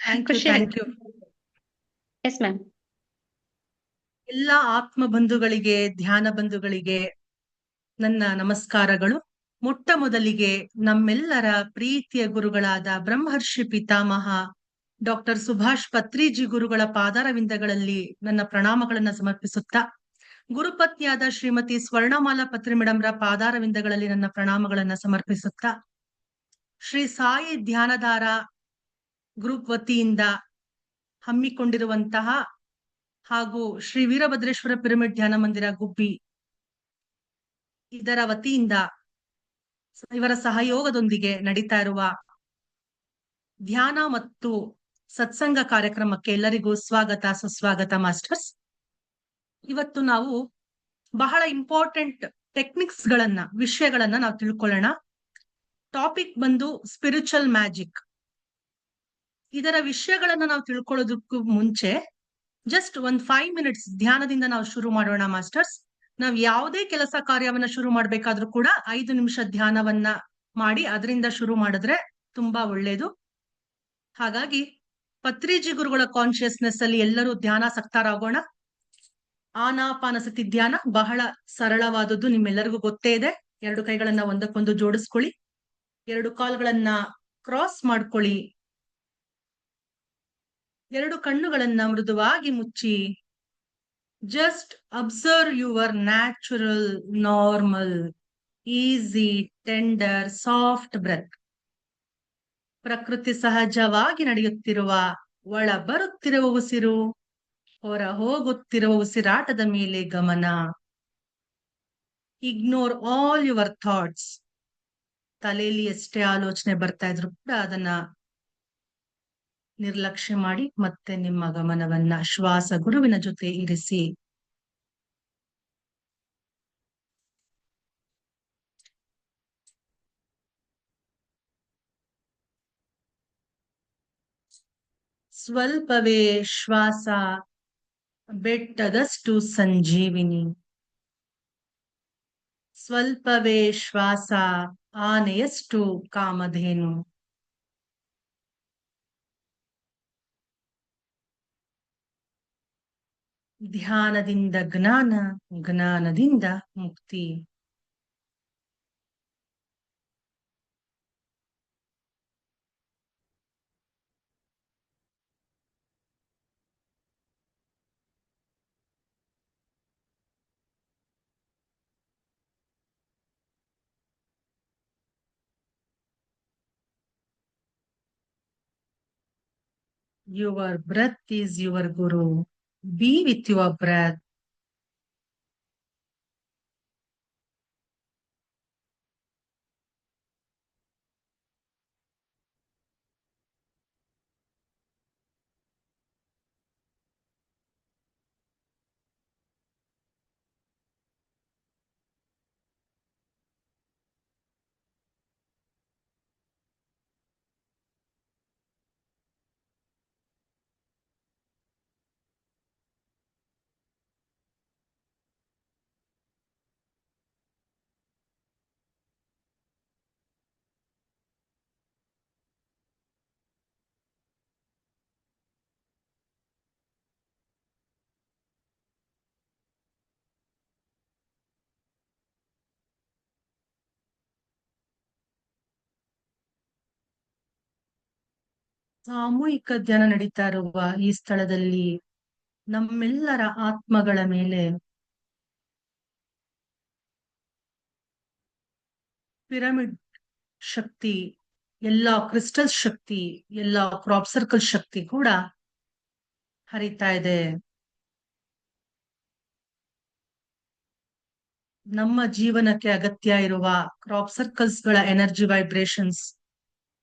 Thank you ಖುಷಿ thank ಆಗುತ್ತೆ. You. Yes ma'am. ಎಲ್ಲ ಆತ್ಮ ಬಂಧುಗಳಿಗೆ, ಧ್ಯಾನ ಬಂಧುಗಳಿಗೆ ನನ್ನ ನಮಸ್ಕಾರಗಳು. ಮೊಟ್ಟ ಮೊದಲಿಗೆ ನಮ್ಮೆಲ್ಲರ ಪ್ರೀತಿಯ ಗುರುಗಳಾದ ಬ್ರಹ್ಮರ್ಷಿ ಪಿತಾಮಹ ಡಾಕ್ಟರ್ ಸುಭಾಷ್ ಪತ್ರಿಜಿ ಗುರುಗಳ ಪಾದಾರವಿಂದಗಳಲ್ಲಿ ನನ್ನ ಪ್ರಣಾಮಗಳನ್ನ ಸಮರ್ಪಿಸುತ್ತಾ, ಗುರುಪತ್ನಿಯಾದ ಶ್ರೀಮತಿ ಸ್ವರ್ಣಮಾಲಾ ಪತ್ರಿ ಮೇಡಂರ ಪಾದಾರವಿಂದಗಳಲ್ಲಿ ನನ್ನ ಪ್ರಣಾಮಗಳನ್ನ ಸಮರ್ಪಿಸುತ್ತಾ, ಶ್ರೀ ಸಾಯಿ ಧ್ಯಾನಧಾರ ಗ್ರೂಪ್ ವತಿಯಿಂದ ಹಮ್ಮಿಕೊಂಡಿರುವಂತಹ ಹಾಗೂ ಶ್ರೀ ವೀರಭದ್ರೇಶ್ವರ ಪಿರಮಿಡ್ ಧ್ಯಾನ ಮಂದಿರ ಗುಬ್ಬಿ ಇದರ ವತಿಯಿಂದ ಇವರ ಸಹಯೋಗದೊಂದಿಗೆ ನಡೀತಾ ಇರುವ ಧ್ಯಾನ ಮತ್ತು ಸತ್ಸಂಗ ಕಾರ್ಯಕ್ರಮಕ್ಕೆ ಎಲ್ಲರಿಗೂ ಸ್ವಾಗತ ಸುಸ್ವಾಗತ ಮಾಸ್ಟರ್ಸ್. ಇವತ್ತು ನಾವು ಬಹಳ ಇಂಪಾರ್ಟೆಂಟ್ ವಿಷಯಗಳನ್ನ ನಾವು ತಿಳ್ಕೊಳ್ಳೋಣ. ಟಾಪಿಕ್ ಬಂದು ಸ್ಪಿರಿಚುವಲ್ ಮ್ಯಾಜಿಕ್. ಇದರ ವಿಷಯಗಳನ್ನ ನಾವು ತಿಳ್ಕೊಳ್ಳೋದಕ್ಕೂ ಮುಂಚೆ ಜಸ್ಟ್ 5 ಮಿನಿಟ್ಸ್ ಧ್ಯಾನದಿಂದ ನಾವು ಶುರು ಮಾಡೋಣ ಮಾಸ್ಟರ್ಸ್. ನಾವ್ ಯಾವುದೇ ಕೆಲಸ ಕಾರ್ಯವನ್ನ ಶುರು ಮಾಡ್ಬೇಕಾದ್ರೂ ಕೂಡ 5 ನಿಮಿಷ ಧ್ಯಾನವನ್ನ ಮಾಡಿ ಅದರಿಂದ ಶುರು ಮಾಡಿದ್ರೆ ತುಂಬಾ ಒಳ್ಳೇದು. ಹಾಗಾಗಿ ಪತ್ರಿಜಿ ಗುರುಗಳ ಕಾನ್ಶಿಯಸ್ನೆಸ್ ಅಲ್ಲಿ ಎಲ್ಲರೂ ಧ್ಯಾನಾಸಕ್ತರಾಗೋಣ. ಆನಾಪಾನಸತಿ ಧ್ಯಾನ ಬಹಳ ಸರಳವಾದದ್ದು, ನಿಮ್ಮೆಲ್ಲರಿಗೂ ಗೊತ್ತೇ ಇದೆ. 2 ಕೈಗಳನ್ನ ಒಂದಕ್ಕೊಂದು ಜೋಡಿಸ್ಕೊಳ್ಳಿ, 2 ಕಾಲ್ಗಳನ್ನ ಕ್ರಾಸ್ ಮಾಡ್ಕೊಳ್ಳಿ, 2 ಕಣ್ಣುಗಳನ್ನ ಮೃದುವಾಗಿ ಮುಚ್ಚಿ just observe your natural, normal, easy, tender, soft breath. ಪ್ರಕೃತಿ ಸಹಜವಾಗಿ ನಡೆಯುತ್ತಿರುವ, ಒಳ ಬರುತ್ತಿರುವ ಉಸಿರು, ಹೊರ ಹೋಗುತ್ತಿರುವ ಉಸಿರಾಟದ ಮೇಲೆ ಗಮನ. Ignore all your thoughts. ತಲೆಯಲ್ಲಿ ಎಷ್ಟೇ ಆಲೋಚನೆ ಬರ್ತಾ ಇದ್ರು ಕೂಡ ಅದನ್ನ ನಿರ್ಲಕ್ಷ್ಯ ಮಾಡಿ ಮತ್ತೆ ನಿಮ್ಮ ಗಮನವನ್ನ ಶ್ವಾಸ ಗುರುವಿನ ಜೊತೆ ಇರಿಸಿ. ಸ್ವಲ್ಪವೇ ಶ್ವಾಸ ಬೆಟ್ಟದಷ್ಟು ಸಂಜೀವಿನಿ. ಸ್ವಲ್ಪವೇ ಶ್ವಾಸ ಆನೆಯಷ್ಟು ಕಾಮಧೇನು. ಧ್ಯಾನದಿಂದ ಜ್ಞಾನ, ಜ್ಞಾನದಿಂದ ಮುಕ್ತಿ. Your breath is your guru. Be with your breath. ಸಾಮೂಹಿಕ ಧ್ಯಾನ ನಡೀತಾ ಇರುವ ಈ ಸ್ಥಳದಲ್ಲಿ ನಮ್ಮೆಲ್ಲರ ಆತ್ಮಗಳ ಮೇಲೆ ಪಿರಮಿಡ್ ಶಕ್ತಿ, ಎಲ್ಲ ಕ್ರಿಸ್ಟಲ್ ಶಕ್ತಿ, ಎಲ್ಲ ಕ್ರಾಪ್ ಸರ್ಕಲ್ ಶಕ್ತಿ ಕೂಡ ಹರಿತಾ ಇದೆ. ನಮ್ಮ ಜೀವನಕ್ಕೆ ಅಗತ್ಯ ಇರುವ ಕ್ರಾಪ್ ಸರ್ಕಲ್ಸ್ ಗಳ ಎನರ್ಜಿ ವೈಬ್ರೇಷನ್ಸ್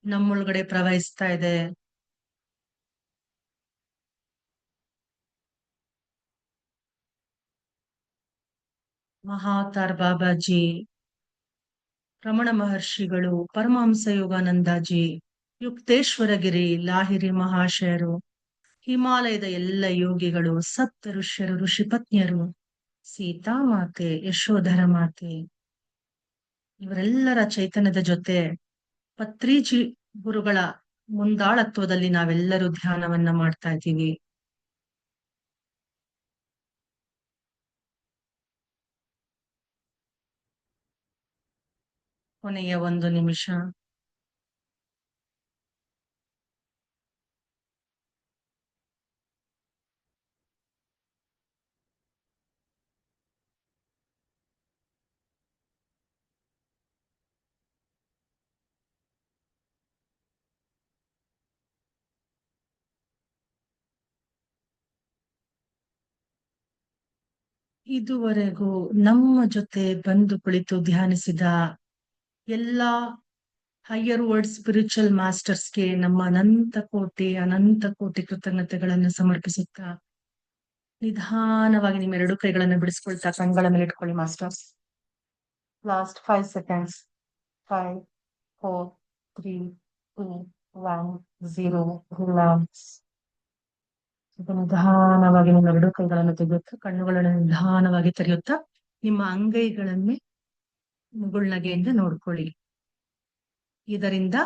ನಮ್ಮೊಳಗಡೆ ಪ್ರವಹಿಸ್ತಾ ಇದೆ. ಮಹಾತಾರ್ ಬಾಬಾಜಿ, ರಮಣ ಮಹರ್ಷಿಗಳು, ಪರಮಹಂಸ ಯೋಗಾನಂದಾಜಿ, ಯುಕ್ತೇಶ್ವರಗಿರಿ ಲಾಹಿರಿ ಮಹಾಶಯರು, ಹಿಮಾಲಯದ ಎಲ್ಲ ಯೋಗಿಗಳು, ಸಪ್ತ ಋಷ್ಯರು, ಋಷಿಪತ್ನಿಯರು, ಸೀತಾಮಾತೆ, ಯಶೋಧರ ಮಾತೆ, ಇವರೆಲ್ಲರ ಚೈತನ್ಯದ ಜೊತೆ ಪತ್ರಿಜಿ ಗುರುಗಳ ಮುಂದಾಳತ್ವದಲ್ಲಿ ನಾವೆಲ್ಲರೂ ಧ್ಯಾನವನ್ನ ಮಾಡ್ತಾ ಇದ್ದೀವಿ. ಕೊನೆಯ 1 ನಿಮಿಷ. ಇದುವರೆಗೂ ನಮ್ಮ ಜೊತೆ ಬಂದು ಕುಳಿತು ಧ್ಯಾನಿಸಿದ ಎಲ್ಲಾ ಹೈಯರ್ ವರ್ಡ್ ಸ್ಪಿರಿಚುವಲ್ ಮಾಸ್ಟರ್ಸ್ಗೆ ನಮ್ಮ ಅನಂತ ಕೋಟಿ ಕೃತಜ್ಞತೆಗಳನ್ನು ಸಮರ್ಪಿಸುತ್ತಾ ನಿಧಾನವಾಗಿ ನಿಮ್ಮ 2 ಕೈಗಳನ್ನು ಬಿಡಿಸ್ಕೊಳ್ತಾ ಕಣ್ಗಳ ಮೇಲೆ ಇಟ್ಕೊಳ್ಳಿ ಮಾಸ್ಟರ್ಸ್. Last 5 seconds. 5, 4, 3, 2, 1, 0. ರಿಲ್ಯಾಕ್ಸ್. ನಿಧಾನವಾಗಿ ನಿಮ್ಮ 2 ಕೈಗಳನ್ನು ತೆಗೆಯುತ್ತಾ ಕಣ್ಣುಗಳನ್ನು ನಿಧಾನವಾಗಿ ತೆರೆಯುತ್ತಾ ನಿಮ್ಮ ಅಂಗೈಗಳನ್ನೇ ಮುಗುಳ್ನಗೆಯಿಂದ ನೋಡ್ಕೊಳ್ಳಿ. ಇದರಿಂದ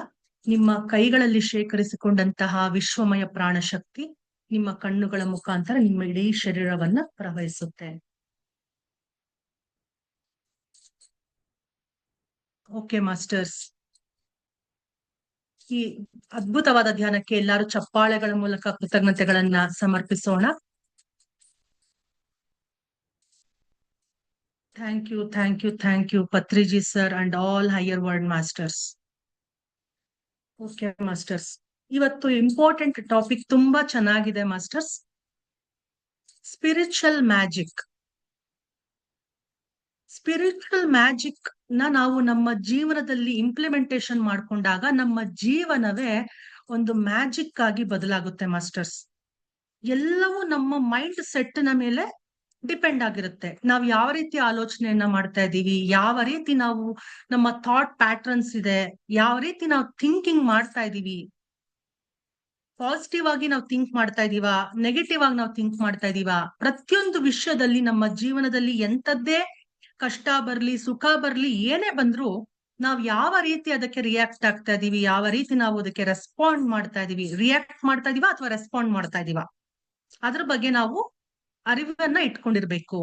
ನಿಮ್ಮ ಕೈಗಳಲ್ಲಿ ಶೇಖರಿಸಿಕೊಂಡಂತಹ ವಿಶ್ವಮಯ ಪ್ರಾಣಶಕ್ತಿ ನಿಮ್ಮ ಕಣ್ಣುಗಳ ಮುಖಾಂತರ ನಿಮ್ಮ ಇಡೀ ಶರೀರವನ್ನ ಪ್ರವಹಿಸುತ್ತೆ. ಓಕೆ ಮಾಸ್ಟರ್ಸ್, ಈ ಅದ್ಭುತವಾದ ಧ್ಯಾನಕ್ಕೆ ಎಲ್ಲರೂ ಚಪ್ಪಾಳೆಗಳ ಮೂಲಕ ಕೃತಜ್ಞತೆಗಳನ್ನ ಸಮರ್ಪಿಸೋಣ. Thank you, thank you, thank you Patriji sir and all higher world masters. Okay masters, ಇವತ್ತು ಇಂಪಾರ್ಟೆಂಟ್ ಟಾಪಿಕ್ ತುಂಬಾ ಚೆನ್ನಾಗಿದೆ masters. Spiritual magic. Spiritual magic ನಾವು ನಮ್ಮ ಜೀವನದಲ್ಲಿ ಇಂಪ್ಲಿಮೆಂಟೇಶನ್ ಮಾಡ್ಕೊಂಡಾಗ ನಮ್ಮ ಜೀವನವೇ ಒಂದು ಮ್ಯಾಜಿಕ್ ಆಗಿ ಬದಲಾಗುತ್ತೆ ಮಾಸ್ಟರ್ಸ್. ಎಲ್ಲವೂ ನಮ್ಮ ಮೈಂಡ್ ಸೆಟ್ ನ ಮೇಲೆ ಡಿಪೆಂಡ್ ಆಗಿರುತ್ತೆ. ನಾವು ಯಾವ ರೀತಿ ಆಲೋಚನೆಯನ್ನ ಮಾಡ್ತಾ ಇದ್ದೀವಿ, ಯಾವ ರೀತಿ ನಾವು ನಮ್ಮ ಥಾಟ್ ಪ್ಯಾಟರ್ನ್ಸ್ ಇದೆ, ಯಾವ ರೀತಿ ನಾವು ಥಿಂಕಿಂಗ್ ಮಾಡ್ತಾ ಇದೀವಿ, ಪಾಸಿಟಿವ್ ಆಗಿ ನಾವು ಥಿಂಕ್ ಮಾಡ್ತಾ ಇದೀವ, ನೆಗೆಟಿವ್ ಆಗಿ ನಾವು ಥಿಂಕ್ ಮಾಡ್ತಾ ಇದೀವ, ಪ್ರತಿಯೊಂದು ವಿಷಯದಲ್ಲಿ ನಮ್ಮ ಜೀವನದಲ್ಲಿ ಎಂತದ್ದೇ ಕಷ್ಟ ಬರ್ಲಿ ಸುಖ ಬರ್ಲಿ ಏನೇ ಬಂದ್ರು ನಾವ್ ಯಾವ ರೀತಿ ಅದಕ್ಕೆ ರಿಯಾಕ್ಟ್ ಆಗ್ತಾ ಇದೀವಿ, ಯಾವ ರೀತಿ ನಾವು ಅದಕ್ಕೆ ರೆಸ್ಪಾಂಡ್ ಮಾಡ್ತಾ ಇದೀವಿ, ರಿಯಾಕ್ಟ್ ಮಾಡ್ತಾ ಇದೀವ ಅಥವಾ ರೆಸ್ಪಾಂಡ್ ಮಾಡ್ತಾ ಇದೀವ, ಅದ್ರ ಬಗ್ಗೆ ನಾವು ಅರಿವನ್ನ ಇಟ್ಕೊಂಡಿರ್ಬೇಕು.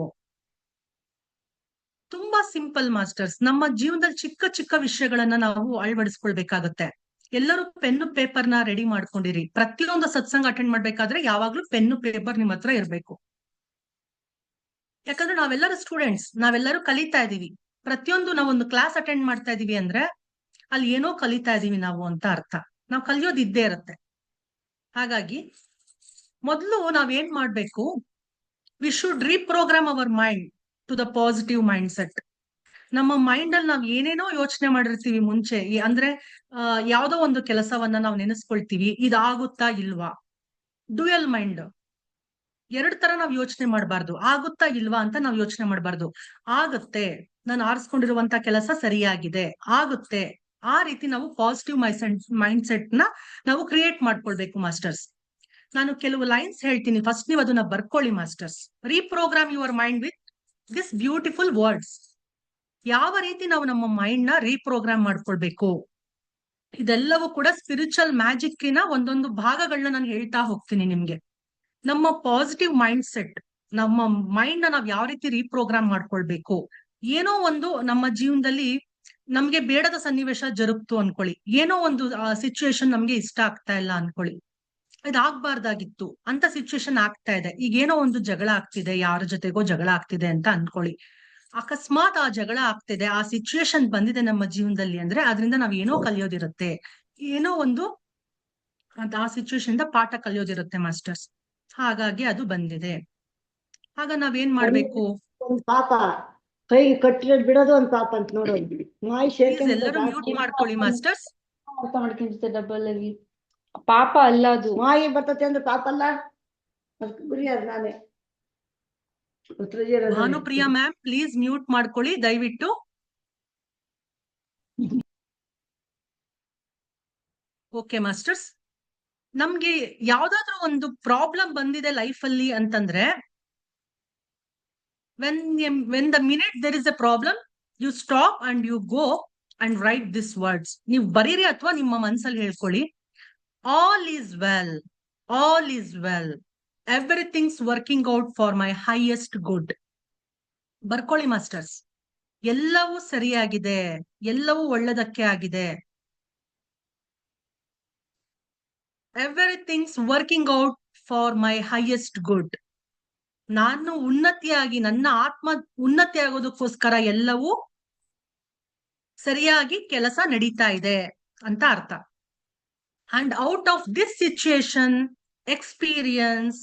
ತುಂಬಾ ಸಿಂಪಲ್ ಮಾಸ್ಟರ್ಸ್. ನಮ್ಮ ಜೀವನದಲ್ಲಿ ಚಿಕ್ಕ ಚಿಕ್ಕ ವಿಷಯಗಳನ್ನ ನಾವು ಅಳವಡಿಸ್ಕೊಳ್ಬೇಕಾಗತ್ತೆ. ಎಲ್ಲರೂ ಪೆನ್ನು ಪೇಪರ್ ನ ರೆಡಿ ಮಾಡ್ಕೊಂಡಿರಿ. ಪ್ರತಿಯೊಂದು ಸತ್ಸಂಗ ಅಟೆಂಡ್ ಮಾಡ್ಬೇಕಾದ್ರೆ ಯಾವಾಗ್ಲೂ ಪೆನ್ನು ಪೇಪರ್ ನಿಮ್ಮ ಹತ್ರ ಇರ್ಬೇಕು. ಯಾಕಂದ್ರೆ ನಾವೆಲ್ಲರೂ ಸ್ಟೂಡೆಂಟ್ಸ್, ನಾವೆಲ್ಲರೂ ಕಲಿತಾ ಇದೀವಿ. ಪ್ರತಿಯೊಂದು ನಾವೊಂದು ಕ್ಲಾಸ್ ಅಟೆಂಡ್ ಮಾಡ್ತಾ ಇದೀವಿ ಅಂದ್ರೆ ಅಲ್ಲಿ ಏನೋ ಕಲಿತಾ ಇದೀವಿ ನಾವು ಅಂತ ಅರ್ಥ. ನಾವು ಕಲಿಯೋದು ಇದ್ದೇ ಇರುತ್ತೆ. ಹಾಗಾಗಿ ಮೊದಲು ನಾವೇನ್ ಮಾಡ್ಬೇಕು, we should reprogram our mind to the positive mindset. ನಮ್ಮ ಮೈಂಡ್ ಅಲ್ಲಿ ನಾವ್ ಏನೇನೋ ಯೋಚನೆ ಮಾಡಿರ್ತೀವಿ ಮುಂಚೆ. ಅಂದ್ರೆ ಯಾವ್ದೋ ಒಂದು ಕೆಲಸವನ್ನ ನಾವು ನೆನೆಸ್ಕೊಳ್ತೀವಿ, ಇದಾಗುತ್ತಾ ಇಲ್ವಾ. Dual mind. 2 ತರ ನಾವ್ ಯೋಚನೆ ಮಾಡಬಾರ್ದು. ಆಗುತ್ತಾ ಇಲ್ವಾ ಅಂತ ನಾವ್ ಯೋಚನೆ ಮಾಡಬಾರ್ದು. ಆಗುತ್ತೆ, ನಾನು ಆರಿಸ್ಕೊಂಡಿರುವಂತ ಕೆಲಸ ಸರಿಯಾಗಿದೆ, ಆಗುತ್ತೆ. ಆ ರೀತಿ ನಾವು ಪಾಸಿಟಿವ್ ಮೈಂಡ್ ಸೆಟ್ ನ ನಾವು ಕ್ರಿಯೇಟ್ ಮಾಡ್ಕೊಳ್ಬೇಕು ಮಾಸ್ಟರ್ಸ್. ನಾನು ಕೆಲವು ಲೈನ್ಸ್ ಹೇಳ್ತೀನಿ, ಫಸ್ಟ್ ನೀವು ಅದನ್ನ ಬರ್ಕೊಳ್ಳಿ masters. Reprogramme your mind with this beautiful words. ಯಾವ ರೀತಿ ನಾವು ನಮ್ಮ ಮೈಂಡ್ ನ ರೀಪ್ರೋಗ್ರಾಮ್ ಮಾಡ್ಕೊಳ್ಬೇಕು, ಇದೆಲ್ಲವೂ ಕೂಡ ಸ್ಪಿರಿಚುವಲ್ ಮ್ಯಾಜಿಕ್ಕಿನ ಒಂದೊಂದು ಭಾಗಗಳನ್ನ ನಾನು ಹೇಳ್ತಾ ಹೋಗ್ತೀನಿ ನಿಮ್ಗೆ. ನಮ್ಮ ಪಾಸಿಟಿವ್ ಮೈಂಡ್ ಸೆಟ್, ನಮ್ಮ ಮೈಂಡ್ ನ ನಾವ್ ಯಾವ ರೀತಿ ರೀಪ್ರೋಗ್ರಾಮ್ ಮಾಡ್ಕೊಳ್ಬೇಕು. ಏನೋ ಒಂದು ನಮ್ಮ ಜೀವನದಲ್ಲಿ ನಮ್ಗೆ ಬೇಡದ ಸನ್ನಿವೇಶ ಜರುಗ್ತು ಅನ್ಕೊಳ್ಳಿ, ಏನೋ ಒಂದು ಸಿಚುವೇಶನ್ ನಮ್ಗೆ ಇಷ್ಟ ಆಗ್ತಾ ಇಲ್ಲ ಅನ್ಕೊಳ್ಳಿ, ಇದಾಗ್ಬಾರ್ದಾಗಿತ್ತು ಅಂತ ಸಿಚುವೇಶನ್ ಆಗ್ತಾ ಇದೆ. ಈಗ ಏನೋ ಒಂದು ಜಗಳ ಆಗ್ತಿದೆ, ಯಾರ ಜೊತೆಗೋ ಜಗಳ ಆಗ್ತಿದೆ ಅಂತ ಅನ್ಕೊಳ್ಳಿ. ಅಕಸ್ಮಾತ್ ಆ ಜಗಳ ಆಗ್ತಿದೆ, ಆ ಸಿಚುವೇಶನ್ ಬಂದಿದೆ ನಮ್ಮ ಜೀವನದಲ್ಲಿ ಅಂದ್ರೆ ಅದರಿಂದ ನಾವ್ ಏನೋ ಕಲಿಯೋದಿರುತ್ತೆ, ಏನೋ ಒಂದು ಆ ಸಿಚುವೇಶನ್ ಇಂದ ಪಾಠ ಕಲಿಯೋದಿರುತ್ತೆ ಮಾಸ್ಟರ್ಸ್. ಹಾಗಾಗಿ ಅದು ಬಂದಿದೆ. ಆಗ ನಾವೇನ್ ಮಾಡ್ಬೇಕು, ಒಂದ್ ಪಾಪ ಕೈ ಕಟ್ಟಿರೋದ್ ಬಿಡೋದು ಒಂದ್ ಪಾಪ ಅಂತ ನೋಡೋದು. ಎಲ್ಲರೂ ಮ್ಯೂಟ್ ಮಾಡ್ಕೊಳ್ಳಿ ಮಾಸ್ಟರ್ಸ್. ಅರ್ಥ ಮಾಡ್ಕೊಂತ ಡಬಲ್ ಆಗಿ ಪಾಪ ಅಲ್ಲ ಅದು. ಮಾಯಿ ಬರ್ತತೆ ಅಂದ್ರೆ ಪಾಪ ಅಲ್ಲ, ಗುರಿ ಅದ್ ನಾನೇ. ಭಾನುಪ್ರಿಯಾ ಮ್ಯಾಮ್ ಪ್ಲೀಸ್ ಮ್ಯೂಟ್ ಮಾಡ್ಕೊಳ್ಳಿ ದಯವಿಟ್ಟು. ಓಕೆ ಮಾಸ್ಟರ್ಸ್, ನಮ್ಗೆ ಯಾವ್ದಾದ್ರು ಒಂದು ಪ್ರಾಬ್ಲಮ್ ಬಂದಿದೆ ಲೈಫ್ ಅಲ್ಲಿ ಅಂತಂದ್ರೆ, when the minute there is a problem, you stop and you go and write these words. ನೀವು ಬರೀರಿ ಅಥವಾ ನಿಮ್ಮ ಮನ್ಸಲ್ಲಿ ಹೇಳ್ಕೊಳ್ಳಿ, all is well, all is well, everything's working out for my highest good. ಬರ್ಕೊಳ್ಳಿ ಮಾಸ್ಟರ್ಸ್. ಎಲ್ಲವೂ ಸರಿಯಾಗಿದೆ, ಎಲ್ಲವೂ ಒಳ್ಳೆದಕ್ಕೆ ಆಗಿದೆ. Everything's working out for my highest good. ನಾನು ಉನ್ನತಿಯಾಗಿ, ನನ್ನ ಆತ್ಮ ಉನ್ನತಿ ಆಗೋದಕ್ಕೋಸ್ಕರ ಎಲ್ಲವೂ ಸರಿಯಾಗಿ ಕೆಲಸ ನಡೀತಾ ಇದೆ ಅಂತ ಅರ್ಥ. And out of this situation experience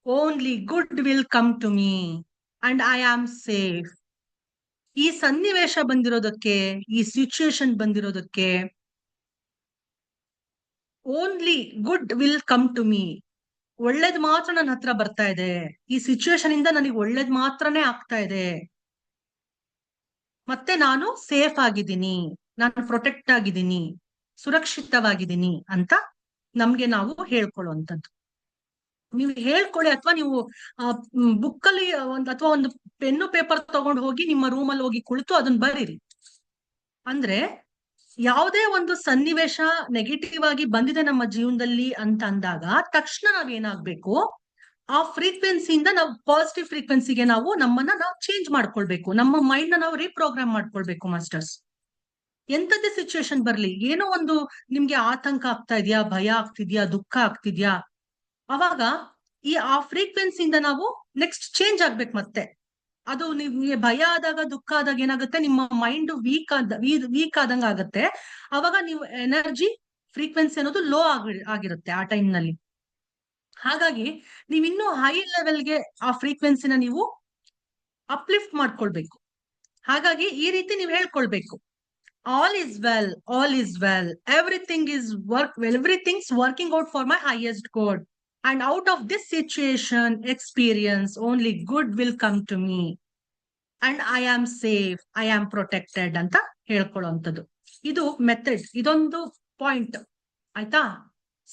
only good will come to me and I am safe. ಈ ಸನ್ನಿವೇಶ ಬಂದಿರೋದಕ್ಕೆ, ಈ ಸಿಚುಯೇಷನ್ ಬಂದಿರೋದಕ್ಕೆ only good will come to me. ಒಳ್ಳೇದ್ ಮಾತ್ರ ನನ್ನ ಹತ್ರ ಬರ್ತಾ ಇದೆ. ಈ ಸಿಚುಯೇಷನ್ ಇಂದ ನನಗೆ ಒಳ್ಳೇದ್ ಮಾತ್ರನೇ ಆಗ್ತಾ ಇದೆ. ಮತ್ತೆ ನಾನು ಸೇಫ್ ಆಗಿದ್ದೀನಿ, ನಾನು ಪ್ರೊಟೆಕ್ಟ್ ಆಗಿದ್ದೀನಿ, ಸುರಕ್ಷಿತವಾಗಿದ್ದೀನಿ ಅಂತ ನಮ್ಗೆ ನಾವು ಹೇಳ್ಕೊಳ್ಳುವಂಥದ್ದು. ನೀವು ಹೇಳ್ಕೊಳ್ಳಿ, ಅಥವಾ ನೀವು ಬುಕ್ ಅಲ್ಲಿ ಅಥವಾ ಒಂದು ಪೆನ್ನು ಪೇಪರ್ ತಗೊಂಡು ಹೋಗಿ ನಿಮ್ಮ ರೂಮ್ ಅಲ್ಲಿ ಹೋಗಿ ಕುಳಿತು ಅದನ್ನ ಬರೀರಿ. ಅಂದ್ರೆ ಯಾವುದೇ ಒಂದು ಸನ್ನಿವೇಶ ನೆಗೆಟಿವ್ ಆಗಿ ಬಂದಿದೆ ನಮ್ಮ ಜೀವನದಲ್ಲಿ ಅಂತ ಅಂದಾಗ ತಕ್ಷಣ ನಾವೇನಾಗ್ಬೇಕು, ಆ ಫ್ರೀಕ್ವೆನ್ಸಿಯಿಂದ ನಾವು ಪಾಸಿಟಿವ್ ಫ್ರೀಕ್ವೆನ್ಸಿಗೆ ನಮ್ಮನ್ನ ನಾವು ಚೇಂಜ್ ಮಾಡ್ಕೊಳ್ಬೇಕು. ನಮ್ಮ ಮೈಂಡ್ ನ ನಾವು ರೀಪ್ರೋಗ್ರಾಮ್ ಮಾಡ್ಕೊಳ್ಬೇಕು ಮಾಸ್ಟರ್ಸ್. ಎಂತದ್ದೇ ಸಿಚುವೇಶನ್ ಬರ್ಲಿ, ಏನೋ ಒಂದು ನಿಮ್ಗೆ ಆತಂಕ ಆಗ್ತಾ ಇದೆಯಾ, ಭಯ ಆಗ್ತಿದ್ಯಾ, ದುಃಖ ಆಗ್ತಿದ್ಯಾ, ಅವಾಗ ಆ ಫ್ರೀಕ್ವೆನ್ಸಿಯಿಂದ ನಾವು ನೆಕ್ಸ್ಟ್ ಚೇಂಜ್ ಆಗ್ಬೇಕು. ಮತ್ತೆ ಅದು ನಿಮ್ಗೆ ಭಯ ಆದಾಗ, ದುಃಖ ಆದಾಗ ಏನಾಗುತ್ತೆ, ನಿಮ್ಮ ಮೈಂಡ್ ವೀಕ್ ಆದಂಗ ಆಗುತ್ತೆ. ಅವಾಗ ನೀವು ಎನರ್ಜಿ ಫ್ರೀಕ್ವೆನ್ಸಿ ಅನ್ನೋದು ಲೋ ಆಗಿರುತ್ತೆ ಆ ಟೈಮ್ ನಲ್ಲಿ. ಹಾಗಾಗಿ ನೀವು ಇನ್ನೂ ಹೈ ಲೆವೆಲ್ಗೆ ಆ ಫ್ರೀಕ್ವೆನ್ಸಿನ ನೀವು ಅಪ್ಲಿಫ್ಟ್ ಮಾಡ್ಕೊಳ್ಬೇಕು. ಹಾಗಾಗಿ ಈ ರೀತಿ ನೀವು ಹೇಳ್ಕೊಳ್ಬೇಕು, all is well, all is well, everything's working out for my highest good and out of this situation experience only good will come to me and I am safe, I am protected ಅಂತ ಹೇಳ್ಕೊಳ್ಳುವಂಥದ್ದು. ಇದು method, ಇದೊಂದು point ಆಯ್ತಾ.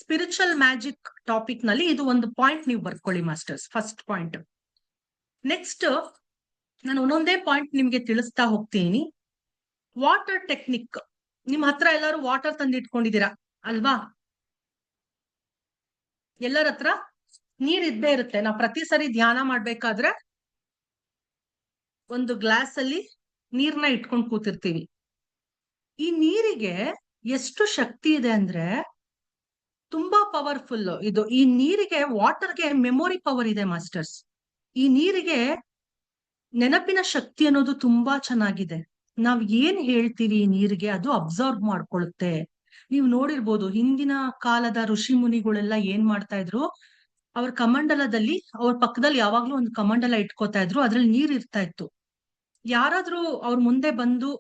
Spiritual magic topic ನಲ್ಲಿ ಇದು ಒಂದು point ನೀವು ಬರ್ಕೊಳ್ಳಿ ಮಾಸ್ಟರ್ಸ್, ಫಸ್ಟ್ ಪಾಯಿಂಟ್. ನೆಕ್ಸ್ಟ್ ನಾನು ಒಂದೊಂದೇ ಪಾಯಿಂಟ್ ನಿಮ್ಗೆ ತಿಳಿಸ್ತಾ ಹೋಗ್ತೀನಿ. Water technique. ನಿಮ್ ಹತ್ರ ಎಲ್ಲರೂ ವಾಟರ್ ತಂದಿಟ್ಕೊಂಡಿದ್ದೀರಾ ಅಲ್ವಾ? ಎಲ್ಲರ ಹತ್ರ ನೀರ್ ಇದ್ದೇ ಇರುತ್ತೆ. ನಾವು ಪ್ರತಿ ಸರಿ ಧ್ಯಾನ ಮಾಡ್ಬೇಕಾದ್ರೆ ಒಂದು ಗ್ಲಾಸ್ ಅಲ್ಲಿ ನೀರ್ನ ಇಟ್ಕೊಂಡು ಕೂತಿರ್ತೀವಿ. ಈ ನೀರಿಗೆ ಎಷ್ಟು ಶಕ್ತಿ ಇದೆ ಅಂದ್ರೆ ತುಂಬಾ ಪವರ್ಫುಲ್ ಇದು. ಈ ನೀರಿಗೆ, ವಾಟರ್ಗೆ ಮೆಮೊರಿ ಪವರ್ ಇದೆ ಮಾಸ್ಟರ್ಸ್. ಈ ನೀರಿಗೆ ನೆನಪಿನ ಶಕ್ತಿ ಅನ್ನೋದು ತುಂಬಾ ಚೆನ್ನಾಗಿದೆ. ನಾವ್ ಏನ್ ಹೇಳ್ತೀವಿ ಈ ನೀರಿಗೆ ಅದು ಅಬ್ಸರ್ವ್ ಮಾಡ್ಕೊಳ್ಳುತ್ತೆ. ನೀವು ನೋಡಿರ್ಬೋದು, ಹಿಂದಿನ ಕಾಲದ ಋಷಿ ಮುನಿಗಳೆಲ್ಲ ಏನ್ ಮಾಡ್ತಾ ಇದ್ರು, ಅವ್ರ ಕಮಂಡಲದಲ್ಲಿ, ಅವ್ರ ಪಕ್ಕದಲ್ಲಿ ಯಾವಾಗ್ಲೂ ಒಂದು ಕಮಂಡಲ ಇಟ್ಕೋತಾ ಇದ್ರು, ಅದ್ರಲ್ಲಿ ನೀರ್ ಇರ್ತಾ ಇತ್ತು. ಯಾರಾದ್ರೂ ಅವ್ರ ಮುಂದೆ ಬಂದು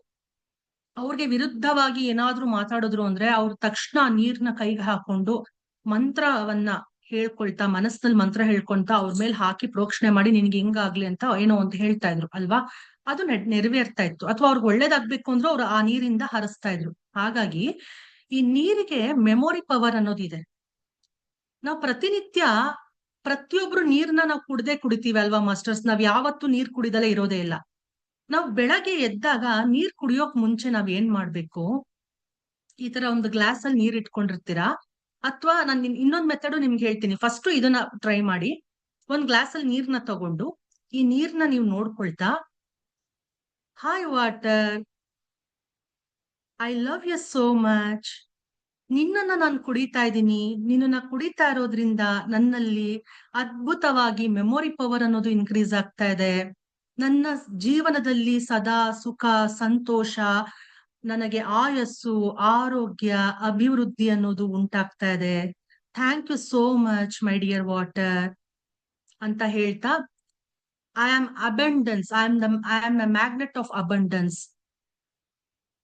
ಅವ್ರಿಗೆ ವಿರುದ್ಧವಾಗಿ ಏನಾದ್ರೂ ಮಾತಾಡಿದ್ರು ಅಂದ್ರೆ ಅವ್ರ ತಕ್ಷಣ ನೀರ್ನ ಕೈಗೆ ಹಾಕೊಂಡು ಮಂತ್ರವನ್ನ ಹೇಳ್ಕೊಳ್ತಾ, ಮನಸ್ಸಿನಲ್ಲಿ ಮಂತ್ರ ಹೇಳ್ಕೊಂತಾ ಅವ್ರ ಮೇಲೆ ಹಾಕಿ ಪ್ರೋಕ್ಷಣೆ ಮಾಡಿ ನಿನ್ಗೆ ಹಿಂಗಾಗ್ಲಿ ಅಂತ ಏನೋ ಅಂತ ಹೇಳ್ತಾ ಇದ್ರು ಅಲ್ವಾ. ಅದು ನೆರವೇರ್ತಾ ಇತ್ತು. ಅಥವಾ ಅವ್ರಿಗೆ ಒಳ್ಳೇದಾಗ್ಬೇಕು ಅಂದ್ರೂ ಅವ್ರು ಆ ನೀರಿಂದ ಹರಿಸ್ತಾ ಇದ್ರು. ಹಾಗಾಗಿ ಈ ನೀರಿಗೆ ಮೆಮೊರಿ ಪವರ್ ಅನ್ನೋದಿದೆ. ನಾವು ಪ್ರತಿನಿತ್ಯ ಪ್ರತಿಯೊಬ್ರು ನೀರ್ನ ನಾವು ಕುಡಿತೀವಿ ಅಲ್ವಾ ಮಾಸ್ಟರ್ಸ್. ನಾವ್ ಯಾವತ್ತೂ ನೀರ್ ಕುಡಿದಲೇ ಇರೋದೇ ಇಲ್ಲ. ನಾವು ಬೆಳಗ್ಗೆ ಎದ್ದಾಗ ನೀರ್ ಕುಡಿಯೋಕ್ ಮುಂಚೆ ನಾವ್ ಏನ್ ಮಾಡ್ಬೇಕು, ಈ ತರ ಒಂದು ಗ್ಲಾಸ್ ಅಲ್ಲಿ ನೀರ್ ಇಟ್ಕೊಂಡಿರ್ತೀರಾ, ಅಥವಾ ನಾನು ಇನ್ನೊಂದ್ ಮೆಥಡ್ ನಿಮ್ಗೆ ಹೇಳ್ತೀನಿ. ಫಸ್ಟ್ ಇದನ್ನ ಟ್ರೈ ಮಾಡಿ. ಒಂದ್ ಗ್ಲಾಸ್ ಅಲ್ಲಿ ನೀರ್ನ ತಗೊಂಡು ಈ ನೀರ್ನ ನೀವು ನೋಡ್ಕೊಳ್ತಾ, hi water, I love you so much. ನಿನ್ನನ್ನ ನಾನು ಕುಡಿತಾ ಇದ್ದೀನಿ. ನಿನ್ನನ್ನ ಕುಡಿತಾ ಇರೋದ್ರಿಂದ ನನ್ನಲ್ಲಿ ಅದ್ಭುತವಾಗಿ ಮೆಮೊರಿ ಪವರ್ ಅನ್ನೋದು ಇನ್ಕ್ರೀಸ್ ಆಗ್ತಾ ಇದೆ. ನನ್ನ ಜೀವನದಲ್ಲಿ ಸದಾ ಸುಖ, ಸಂತೋಷ, ನನಗೆ ಆಯಸ್ಸು, ಆರೋಗ್ಯ, ಅಭಿವೃದ್ಧಿ ಅನ್ನೋದು ಉಂಟಾಗ್ತಾ ಇದೆ. Thank you so much my dear water ಅಂತ ಹೇಳ್ತಾ, I am abundance, I am a magnet of abundance,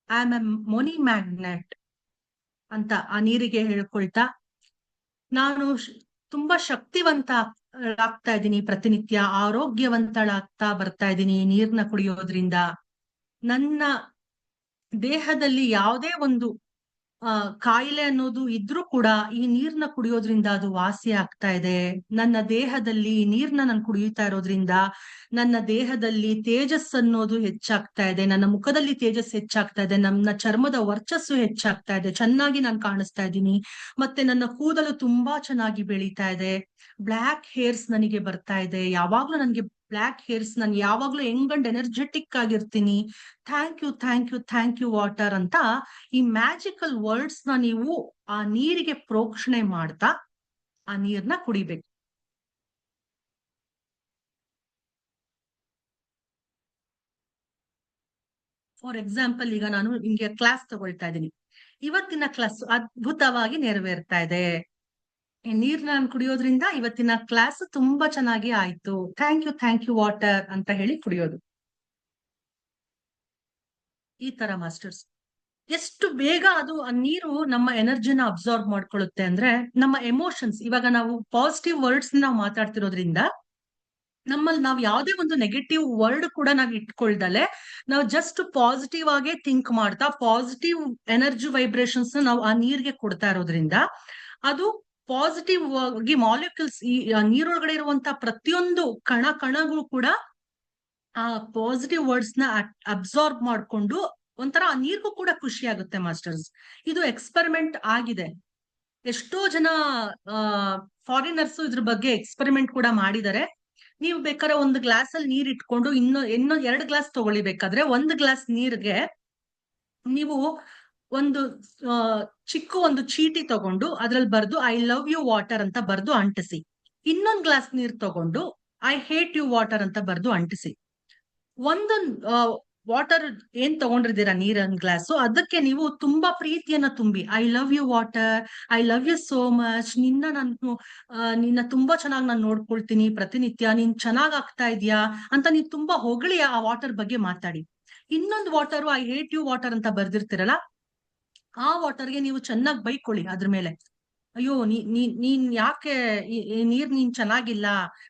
I am a money magnet ಅಂತ ಆ ನೀರಿಗೆ ಹೇಳ್ಕೊಳ್ತಾ, ನಾನು ತುಂಬಾ ಶಕ್ತಿವಂತ ಆಗ್ತಾ ಇದ್ದೀನಿ, ಪ್ರತಿನಿತ್ಯ ಆರೋಗ್ಯವಂತಳಾಗ್ತಾ ಬರ್ತಾ ಇದ್ದೀನಿ ನೀರ್ನ ಕುಡಿಯೋದ್ರಿಂದ. ನನ್ನ ದೇಹದಲ್ಲಿ ಯಾವುದೇ ಒಂದು ಕಾಯಿಲೆ ಅನ್ನೋದು ಇದ್ರೂ ಕೂಡ ಈ ನೀರ್ನ ಕುಡಿಯೋದ್ರಿಂದ ಅದು ವಾಸಿ ಆಗ್ತಾ ಇದೆ. ನನ್ನ ದೇಹದಲ್ಲಿ ಈ ನೀರ್ನ ನಾನು ಕುಡಿಯುತ್ತಾ ಇರೋದ್ರಿಂದ ನನ್ನ ದೇಹದಲ್ಲಿ ತೇಜಸ್ ಅನ್ನೋದು ಹೆಚ್ಚಾಗ್ತಾ ಇದೆ, ನನ್ನ ಮುಖದಲ್ಲಿ ತೇಜಸ್ ಹೆಚ್ಚಾಗ್ತಾ ಇದೆ, ನನ್ನ ಚರ್ಮದ ವರ್ಚಸ್ಸು ಹೆಚ್ಚಾಗ್ತಾ ಇದೆ, ಚೆನ್ನಾಗಿ ನಾನು ಕಾಣಿಸ್ತಾ ಇದ್ದೀನಿ, ಮತ್ತೆ ನನ್ನ ಕೂದಲು ತುಂಬಾ ಚೆನ್ನಾಗಿ ಬೆಳೀತಾ ಇದೆ, ಬ್ಲ್ಯಾಕ್ ಹೇರ್ಸ್ ನನಗೆ ಬರ್ತಾ ಇದೆ, ಯಾವಾಗ್ಲೂ ನನಗೆ ಬ್ಲ್ಯಾಕ್ ಹೇರ್ಸ್, ನಾನು ಯಾವಾಗ್ಲೂ ಯಂಗ್ ಅಂಡ್ ಎನರ್ಜೆಟಿಕ್ ಆಗಿರ್ತೀನಿ, thank you thank you thank you water ಅಂತ ಈ ಮ್ಯಾಜಿಕಲ್ ವರ್ಡ್ಸ್ ನ ನೀವು ಆ ನೀರಿಗೆ ಪ್ರೋಕ್ಷಣೆ ಮಾಡ್ತಾ ಆ ನೀರ್ನ ಕುಡಿಬೇಕು. ಫಾರ್ ಎಕ್ಸಾಂಪಲ್, ಈಗ ನಾನು ನಿಮ್ಗೆ ಕ್ಲಾಸ್ ತಗೊಳ್ತಾ ಇದ್ದೀನಿ, ಇವತ್ತಿನ ಕ್ಲಾಸ್ ಅದ್ಭುತವಾಗಿ ನೆರವೇರ್ತಾ ಇದೆ, ಈ ನೀರ್ನ ಕುಡಿಯೋದ್ರಿಂದ ಇವತ್ತಿನ ಕ್ಲಾಸ್ ತುಂಬಾ ಚೆನ್ನಾಗಿ ಆಯ್ತು, ಥ್ಯಾಂಕ್ ಯು ವಾಟರ್ ಅಂತ ಹೇಳಿ ಕುಡಿಯೋದು. ಈ ತರ ಮಾಸ್ಟರ್ಸ್ ಎಷ್ಟು ಬೇಗ ಅದು ಆ ನೀರು ನಮ್ಮ ಎನರ್ಜಿನ ಅಬ್ಸಾರ್ಬ್ ಮಾಡ್ಕೊಳ್ಳುತ್ತೆ ಅಂದ್ರೆ, ನಮ್ಮ ಎಮೋಷನ್ಸ್, ಇವಾಗ ನಾವು ಪಾಸಿಟಿವ್ ವರ್ಡ್ಸ್ ನಾವು ಮಾತಾಡ್ತಿರೋದ್ರಿಂದ ನಮ್ಮಲ್ಲಿ ನಾವು ಯಾವುದೇ ಒಂದು ನೆಗೆಟಿವ್ ವರ್ಡ್ ಕೂಡ ನಾವು ಇಟ್ಕೊಳ್ದಲೆ ನಾವು ಜಸ್ಟ್ ಪಾಸಿಟಿವ್ ಆಗೇ ಥಿಂಕ್ ಮಾಡ್ತಾ ಪಾಸಿಟಿವ್ ಎನರ್ಜಿ ವೈಬ್ರೇಷನ್ಸ್ ನಾವು ಆ ನೀರಿಗೆ ಕೊಡ್ತಾ ಇರೋದ್ರಿಂದ ಅದು ಪಾಸಿಟಿವ್ ಆಗಿ ಮಾಲಿಕ್ಯೂಲ್ಸ್, ಈ ನೀರೊಳಗಡೆ ಇರುವಂತ ಪ್ರತಿಯೊಂದು ಕಣಗಳು ಕೂಡ ಆ ಪಾಸಿಟಿವ್ ವರ್ಡ್ಸ್ ನ ಅಬ್ಸಾರ್ಬ್ ಮಾಡ್ಕೊಂಡು ಒಂಥರ ಆ ನೀರ್ಗೂ ಕೂಡ ಖುಷಿ ಆಗುತ್ತೆ ಮಾಸ್ಟರ್ಸ್. ಇದು ಎಕ್ಸ್ಪೆರಿಮೆಂಟ್ ಆಗಿದೆ, ಎಷ್ಟೋ ಜನ ಫಾರಿನರ್ಸ್ ಇದ್ರ ಬಗ್ಗೆ ಎಕ್ಸ್ಪೆರಿಮೆಂಟ್ ಕೂಡ ಮಾಡಿದ್ದಾರೆ. ನೀವು ಬೇಕಾದ್ರೆ ಒಂದು ಗ್ಲಾಸ್ ಅಲ್ಲಿ ನೀರ್ ಇಟ್ಕೊಂಡು ಇನ್ನೂ 2 ಗ್ಲಾಸ್ ತಗೊಳ್ಳಿ, ಬೇಕಾದ್ರೆ 1 ಗ್ಲಾಸ್ ನೀರ್ಗೆ ನೀವು ಒಂದು ಚಿಕ್ಕ ಒಂದು ಚೀಟಿ ತಗೊಂಡು ಅದ್ರಲ್ಲಿ ಬರ್ದು ಐ ಲವ್ ಯು ವಾಟರ್ ಅಂತ ಬರ್ದು ಅಂಟಿಸಿ, ಇನ್ನೊಂದ್ ಗ್ಲಾಸ್ ನೀರ್ ತಗೊಂಡು ಐ ಹೇಟ್ ಯು ವಾಟರ್ ಅಂತ ಬರ್ದು ಅಂಟಿಸಿ. ಒಂದು ವಾಟರ್ ಏನ್ ತಗೊಂಡಿರ್ತೀರಾ ನೀರನ್ ಗ್ಲಾಸು, ಅದಕ್ಕೆ ನೀವು ತುಂಬಾ ಪ್ರೀತಿಯನ್ನ ತುಂಬಿ I love you water, I love you so much, ನಿನ್ನ ತುಂಬಾ ಚೆನ್ನಾಗಿ ನಾನು ನೋಡ್ಕೊಳ್ತೀನಿ ಪ್ರತಿನಿತ್ಯ, ನೀನ್ ಚೆನ್ನಾಗ್ ಆಗ್ತಾ ಇದೀಯಾ ಅಂತ ನೀವು ತುಂಬಾ ಹೊಗಳಿ ಆ ವಾಟರ್ ಬಗ್ಗೆ ಮಾತಾಡಿ. ಇನ್ನೊಂದು water I hate you water ಅಂತ ಬರ್ದಿರ್ತೀರಲ್ಲ, ಆ ವಾಟರ್ಗೆ ನೀವು ಚೆನ್ನಾಗಿ ಬೈಕೊಳ್ಳಿ ಅದ್ರ ಮೇಲೆ, ಅಯ್ಯೋ ನೀನ್ ಯಾಕೆ ಈ ನೀರ್ ನೀನ್ ಚೆನ್ನಾಗಿಲ್ಲ,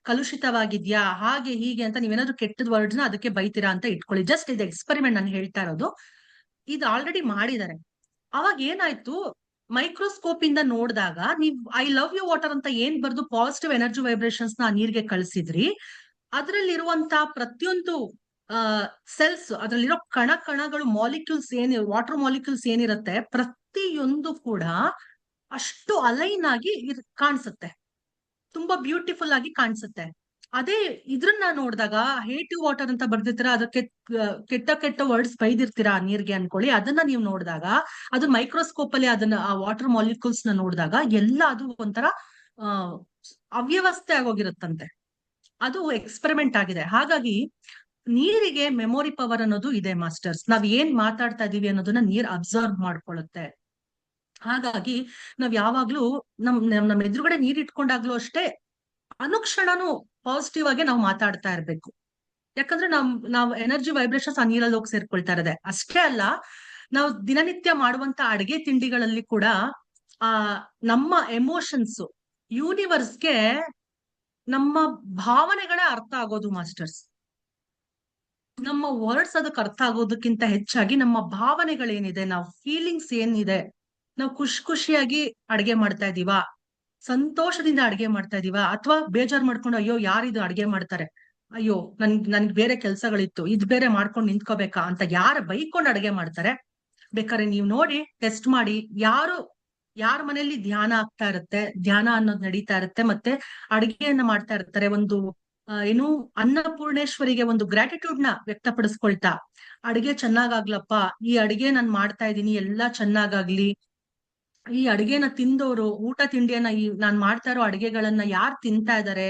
ಕಲುಷಿತವಾಗಿದ್ಯಾ, ಹಾಗೆ ಹೀಗೆ ಅಂತ ನೀವೇನಾದ್ರು ಕೆಟ್ಟದ ವರ್ಡ್ಸ್ ನ ಅದಕ್ಕೆ ಬೈತೀರಾ ಅಂತ ಇಟ್ಕೊಳ್ಳಿ. ಜಸ್ಟ್ ಇದು ಎಕ್ಸ್ಪೆರಿಮೆಂಟ್ ನಾನು ಹೇಳ್ತಾ ಇರೋದು, ಇದು ಆಲ್ರೆಡಿ ಮಾಡಿದ್ದಾರೆ. ಅವಾಗ ಏನಾಯ್ತು, ಮೈಕ್ರೋಸ್ಕೋಪ್ ಇಂದ ನೋಡಿದಾಗ ನೀವ್ ಐ ಲವ್ ಯು ವಾಟರ್ ಅಂತ ಏನ್ ಬರ್ದು ಪಾಸಿಟಿವ್ ಎನರ್ಜಿ ವೈಬ್ರೇಷನ್ಸ್ ನ ನೀರ್ಗೆ ಕಳಿಸಿದ್ರಿ, ಅದ್ರಲ್ಲಿರುವಂತ ಪ್ರತಿಯೊಂದು ಸೆಲ್ಸ್, ಅದ್ರಲ್ಲಿರೋ ಕಣಗಳು, ಮಾಲಿಕ್ಯೂಲ್ಸ್ ವಾಟರ್ ಮಾಲಿಕ್ಯೂಲ್ಸ್ ಏನಿರುತ್ತೆ ಪ್ರತಿಯೊಂದು ಕೂಡ ಅಷ್ಟು ಅಲೈನ್ ಆಗಿ ಕಾಣಿಸುತ್ತೆ, ತುಂಬಾ ಬ್ಯೂಟಿಫುಲ್ ಆಗಿ ಕಾಣಿಸುತ್ತೆ. ಅದೇ ಇದ್ರನ್ನ ನೋಡಿದಾಗ ಹೇಟ್ ಯು ವಾಟರ್ ಅಂತ ಬರ್ದಿರ್ತೀರಾ, ಅದಕ್ಕೆ ಕೆಟ್ಟ ವರ್ಡ್ಸ್ ಬೈದಿರ್ತೀರಾ ಆ ನೀರ್ಗೆ ಅನ್ಕೊಳ್ಳಿ, ಅದನ್ನ ನೀವು ನೋಡಿದಾಗ ಅದು ಮೈಕ್ರೋಸ್ಕೋಪ್ ಅಲ್ಲಿ ಅದನ್ನ ಆ ವಾಟರ್ ಮಾಲಿಕ್ಯೂಲ್ಸ್ ನ ನೋಡಿದಾಗ ಎಲ್ಲ ಅದು ಒಂಥರ ಅವ್ಯವಸ್ಥೆ ಆಗೋಗಿರುತ್ತಂತೆ. ಅದು ಎಕ್ಸ್ಪೆರಿಮೆಂಟ್ ಆಗಿದೆ. ಹಾಗಾಗಿ ನೀರಿಗೆ ಮೆಮೊರಿ ಪವರ್ ಅನ್ನೋದು ಇದೆ ಮಾಸ್ಟರ್ಸ್. ನಾವ್ ಏನ್ ಮಾತಾಡ್ತಾ ಇದೀವಿ ಅನ್ನೋದನ್ನ ನೀರ್ ಅಬ್ಸರ್ವ್ ಮಾಡ್ಕೊಳ್ಳುತ್ತೆ. ಹಾಗಾಗಿ ನಾವ್ ಯಾವಾಗ್ಲೂ ನಮ್ ಎದುರುಗಡೆ ನೀರ್ ಇಟ್ಕೊಂಡಾಗ್ಲೂ ಅಷ್ಟೇ ಅನುಕ್ಷಣನು ಪಾಸಿಟಿವ್ ಆಗಿ ನಾವು ಮಾತಾಡ್ತಾ ಇರ್ಬೇಕು. ಯಾಕಂದ್ರೆ ನಾವ್ ಎನರ್ಜಿ ವೈಬ್ರೇಷನ್ಸ್ ಆ ನೀರಲ್ಲಿ ಹೋಗಿ ಸೇರ್ಕೊಳ್ತಾ ಇರೋದೆ. ಅಷ್ಟೇ ಅಲ್ಲ, ನಾವು ದಿನನಿತ್ಯ ಮಾಡುವಂತ ಅಡಿಗೆ ತಿಂಡಿಗಳಲ್ಲಿ ಕೂಡ ಆ ನಮ್ಮ ಎಮೋಷನ್ಸ್ ಯೂನಿವರ್ಸ್ಗೆ ನಮ್ಮ ಭಾವನೆಗಳೇ ಅರ್ಥ ಆಗೋದು ಮಾಸ್ಟರ್ಸ್. ನಮ್ಮ ವರ್ಡ್ಸ್ ಅದಕ್ಕೆ ಅರ್ಥ ಆಗೋದಕ್ಕಿಂತ ಹೆಚ್ಚಾಗಿ ನಮ್ಮ ಭಾವನೆಗಳೇನಿದೆ, ನಾವು ಫೀಲಿಂಗ್ಸ್ ಏನಿದೆ, ನಾವು ಖುಷಿಯಾಗಿ ಅಡ್ಗೆ ಮಾಡ್ತಾ ಇದೀವಾ, ಸಂತೋಷದಿಂದ ಅಡ್ಗೆ ಮಾಡ್ತಾ ಇದೀವಾ, ಅಥವಾ ಬೇಜಾರ್ ಮಾಡ್ಕೊಂಡು ಅಯ್ಯೋ ಯಾರಿದು ಅಡ್ಗೆ ಮಾಡ್ತಾರೆ, ಅಯ್ಯೋ ನನ್ಗೆ ಬೇರೆ ಕೆಲ್ಸಗಳಿತ್ತು, ಇದ್ ಬೇರೆ ಮಾಡ್ಕೊಂಡು ನಿಂತ್ಕೋಬೇಕಾ ಅಂತ ಯಾರು ಬೈಕೊಂಡು ಅಡ್ಗೆ ಮಾಡ್ತಾರೆ, ಬೇಕಾದ್ರೆ ನೀವು ನೋಡಿ ಟೆಸ್ಟ್ ಮಾಡಿ, ಯಾರ ಮನೆಯಲ್ಲಿ ಧ್ಯಾನ ಆಗ್ತಾ ಇರುತ್ತೆ, ಧ್ಯಾನ ಅನ್ನೋದು ನಡೀತಾ ಇರುತ್ತೆ, ಮತ್ತೆ ಅಡ್ಗೆಯನ್ನ ಮಾಡ್ತಾ ಇರ್ತಾರೆ, ಒಂದು ಏನು ಅನ್ನಪೂರ್ಣೇಶ್ವರಿಗೆ ಒಂದು ಗ್ರಾಟಿಟ್ಯೂಡ್ ನ ವ್ಯಕ್ತಪಡಿಸ್ಕೊಳ್ತಾ, ಅಡ್ಗೆ ಚೆನ್ನಾಗಾಗ್ಲಪ್ಪ, ಈ ಅಡ್ಗೆ ನಾನ್ ಮಾಡ್ತಾ ಇದ್ದೀನಿ ಎಲ್ಲಾ ಚೆನ್ನಾಗಾಗ್ಲಿ, ಈ ಅಡ್ಗೆನ ತಿಂದವರು ಊಟ ತಿಂಡಿಯನ್ನ ನಾನ್ ಮಾಡ್ತಾ ಇರೋ ಅಡ್ಗೆಗಳನ್ನ ಯಾರು ತಿಂತಾ ಇದಾರೆ,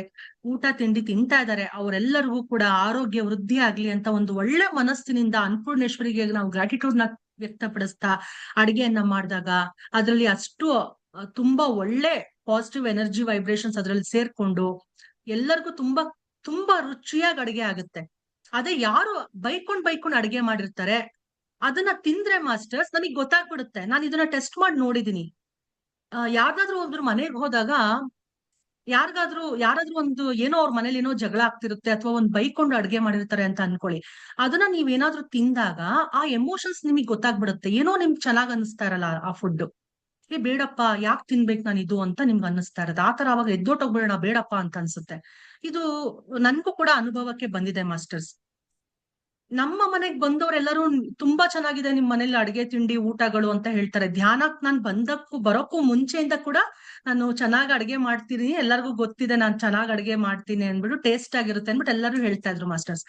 ಊಟ ತಿಂಡಿ ತಿಂತಾ ಇದಾರೆ, ಅವರೆಲ್ಲರಿಗೂ ಕೂಡ ಆರೋಗ್ಯ ವೃದ್ಧಿ ಆಗ್ಲಿ ಅಂತ ಒಂದು ಒಳ್ಳೆ ಮನಸ್ಸಿನಿಂದ ಅನ್ನಪೂರ್ಣೇಶ್ವರಿಗೆ ನಾವು ಗ್ರಾಟಿಟ್ಯೂಡ್ ನ ವ್ಯಕ್ತಪಡಿಸ್ತಾ ಅಡ್ಗೆಯನ್ನ ಮಾಡಿದಾಗ ಅದ್ರಲ್ಲಿ ಅಷ್ಟು ತುಂಬಾ ಒಳ್ಳೆ ಪಾಸಿಟಿವ್ ಎನರ್ಜಿ ವೈಬ್ರೇಷನ್ಸ್ ಅದ್ರಲ್ಲಿ ಸೇರ್ಕೊಂಡು ಎಲ್ಲರಿಗೂ ತುಂಬಾ ರುಚಿಯಾಗಿ ಅಡ್ಗೆ ಆಗುತ್ತೆ. ಅದೇ ಯಾರು ಬೈಕೊಂಡ್ ಅಡ್ಗೆ ಮಾಡಿರ್ತಾರೆ ಅದನ್ನ ತಿಂದ್ರೆ ಮಾಸ್ಟರ್ಸ್ ನನಗ್ ಗೊತ್ತಾಗ್ಬಿಡುತ್ತೆ. ನಾನು ಇದನ್ನ ಟೆಸ್ಟ್ ಮಾಡಿ ನೋಡಿದೀನಿ. ಯಾವ್ದಾದ್ರು ಒಬ್ರು ಮನೆಗೆ ಹೋದಾಗ ಯಾರಾದ್ರೂ ಒಂದು ಏನೋ ಅವ್ರ ಮನೇಲಿ ಏನೋ ಜಗಳ ಆಗ್ತಿರುತ್ತೆ ಅಥವಾ ಒಂದ್ ಬೈಕೊಂಡು ಅಡ್ಗೆ ಮಾಡಿರ್ತಾರೆ ಅಂತ ಅನ್ಕೊಳ್ಳಿ. ಅದನ್ನ ನೀವೇನಾದ್ರೂ ತಿಂದಾಗ ಆ ಎಮೋಷನ್ಸ್ ನಿಮಗ್ ಗೊತ್ತಾಗ್ಬಿಡುತ್ತೆ. ಏನೋ ನಿಮ್ಗೆ ಚೆನ್ನಾಗ್ ಅನಿಸ್ತಾ ಇರಲ್ಲ ಆ ಫುಡ್. ಬೇಡಪ್ಪ, ಯಾಕೆ ತಿನ್ಬೇಕು ನಾನು ಇದು ಅಂತ ನಿಮ್ಗೆ ಅನ್ನಿಸ್ತಾ ಇರತ್ತೆ. ಆತರ ಅವಾಗ ಎದ್ದೋಟೋಗ್ಬೇಡ, ಬೇಡಪ್ಪ ಅಂತ ಅನ್ಸುತ್ತೆ. ಇದು ನನ್ಗೂ ಕೂಡ ಅನುಭವಕ್ಕೆ ಬಂದಿದೆ ಮಾಸ್ಟರ್ಸ್. ನಮ್ಮ ಮನೆಗ್ ಬಂದವರೆಲ್ಲರೂ ತುಂಬಾ ಚೆನ್ನಾಗಿದೆ ನಿಮ್ ಮನೇಲಿ ಅಡಿಗೆ ತಿಂಡಿ ಊಟಗಳು ಅಂತ ಹೇಳ್ತಾರೆ. ಧ್ಯಾನಕ್ ನಾನ್ ಬರೋಕ್ಕೂ ಮುಂಚೆಯಿಂದ ಕೂಡ ನಾನು ಚೆನ್ನಾಗ್ ಅಡ್ಗೆ ಮಾಡ್ತೀನಿ, ಎಲ್ಲರಿಗೂ ಗೊತ್ತಿದೆ ನಾನ್ ಚೆನ್ನಾಗ್ ಅಡ್ಗೆ ಮಾಡ್ತೀನಿ ಅನ್ಬಿಟ್ಟು, ಟೇಸ್ಟ್ ಆಗಿರುತ್ತೆ ಅನ್ಬಿಟ್ಟು ಎಲ್ಲರೂ ಹೇಳ್ತಾ ಇದ್ರು ಮಾಸ್ಟರ್ಸ್.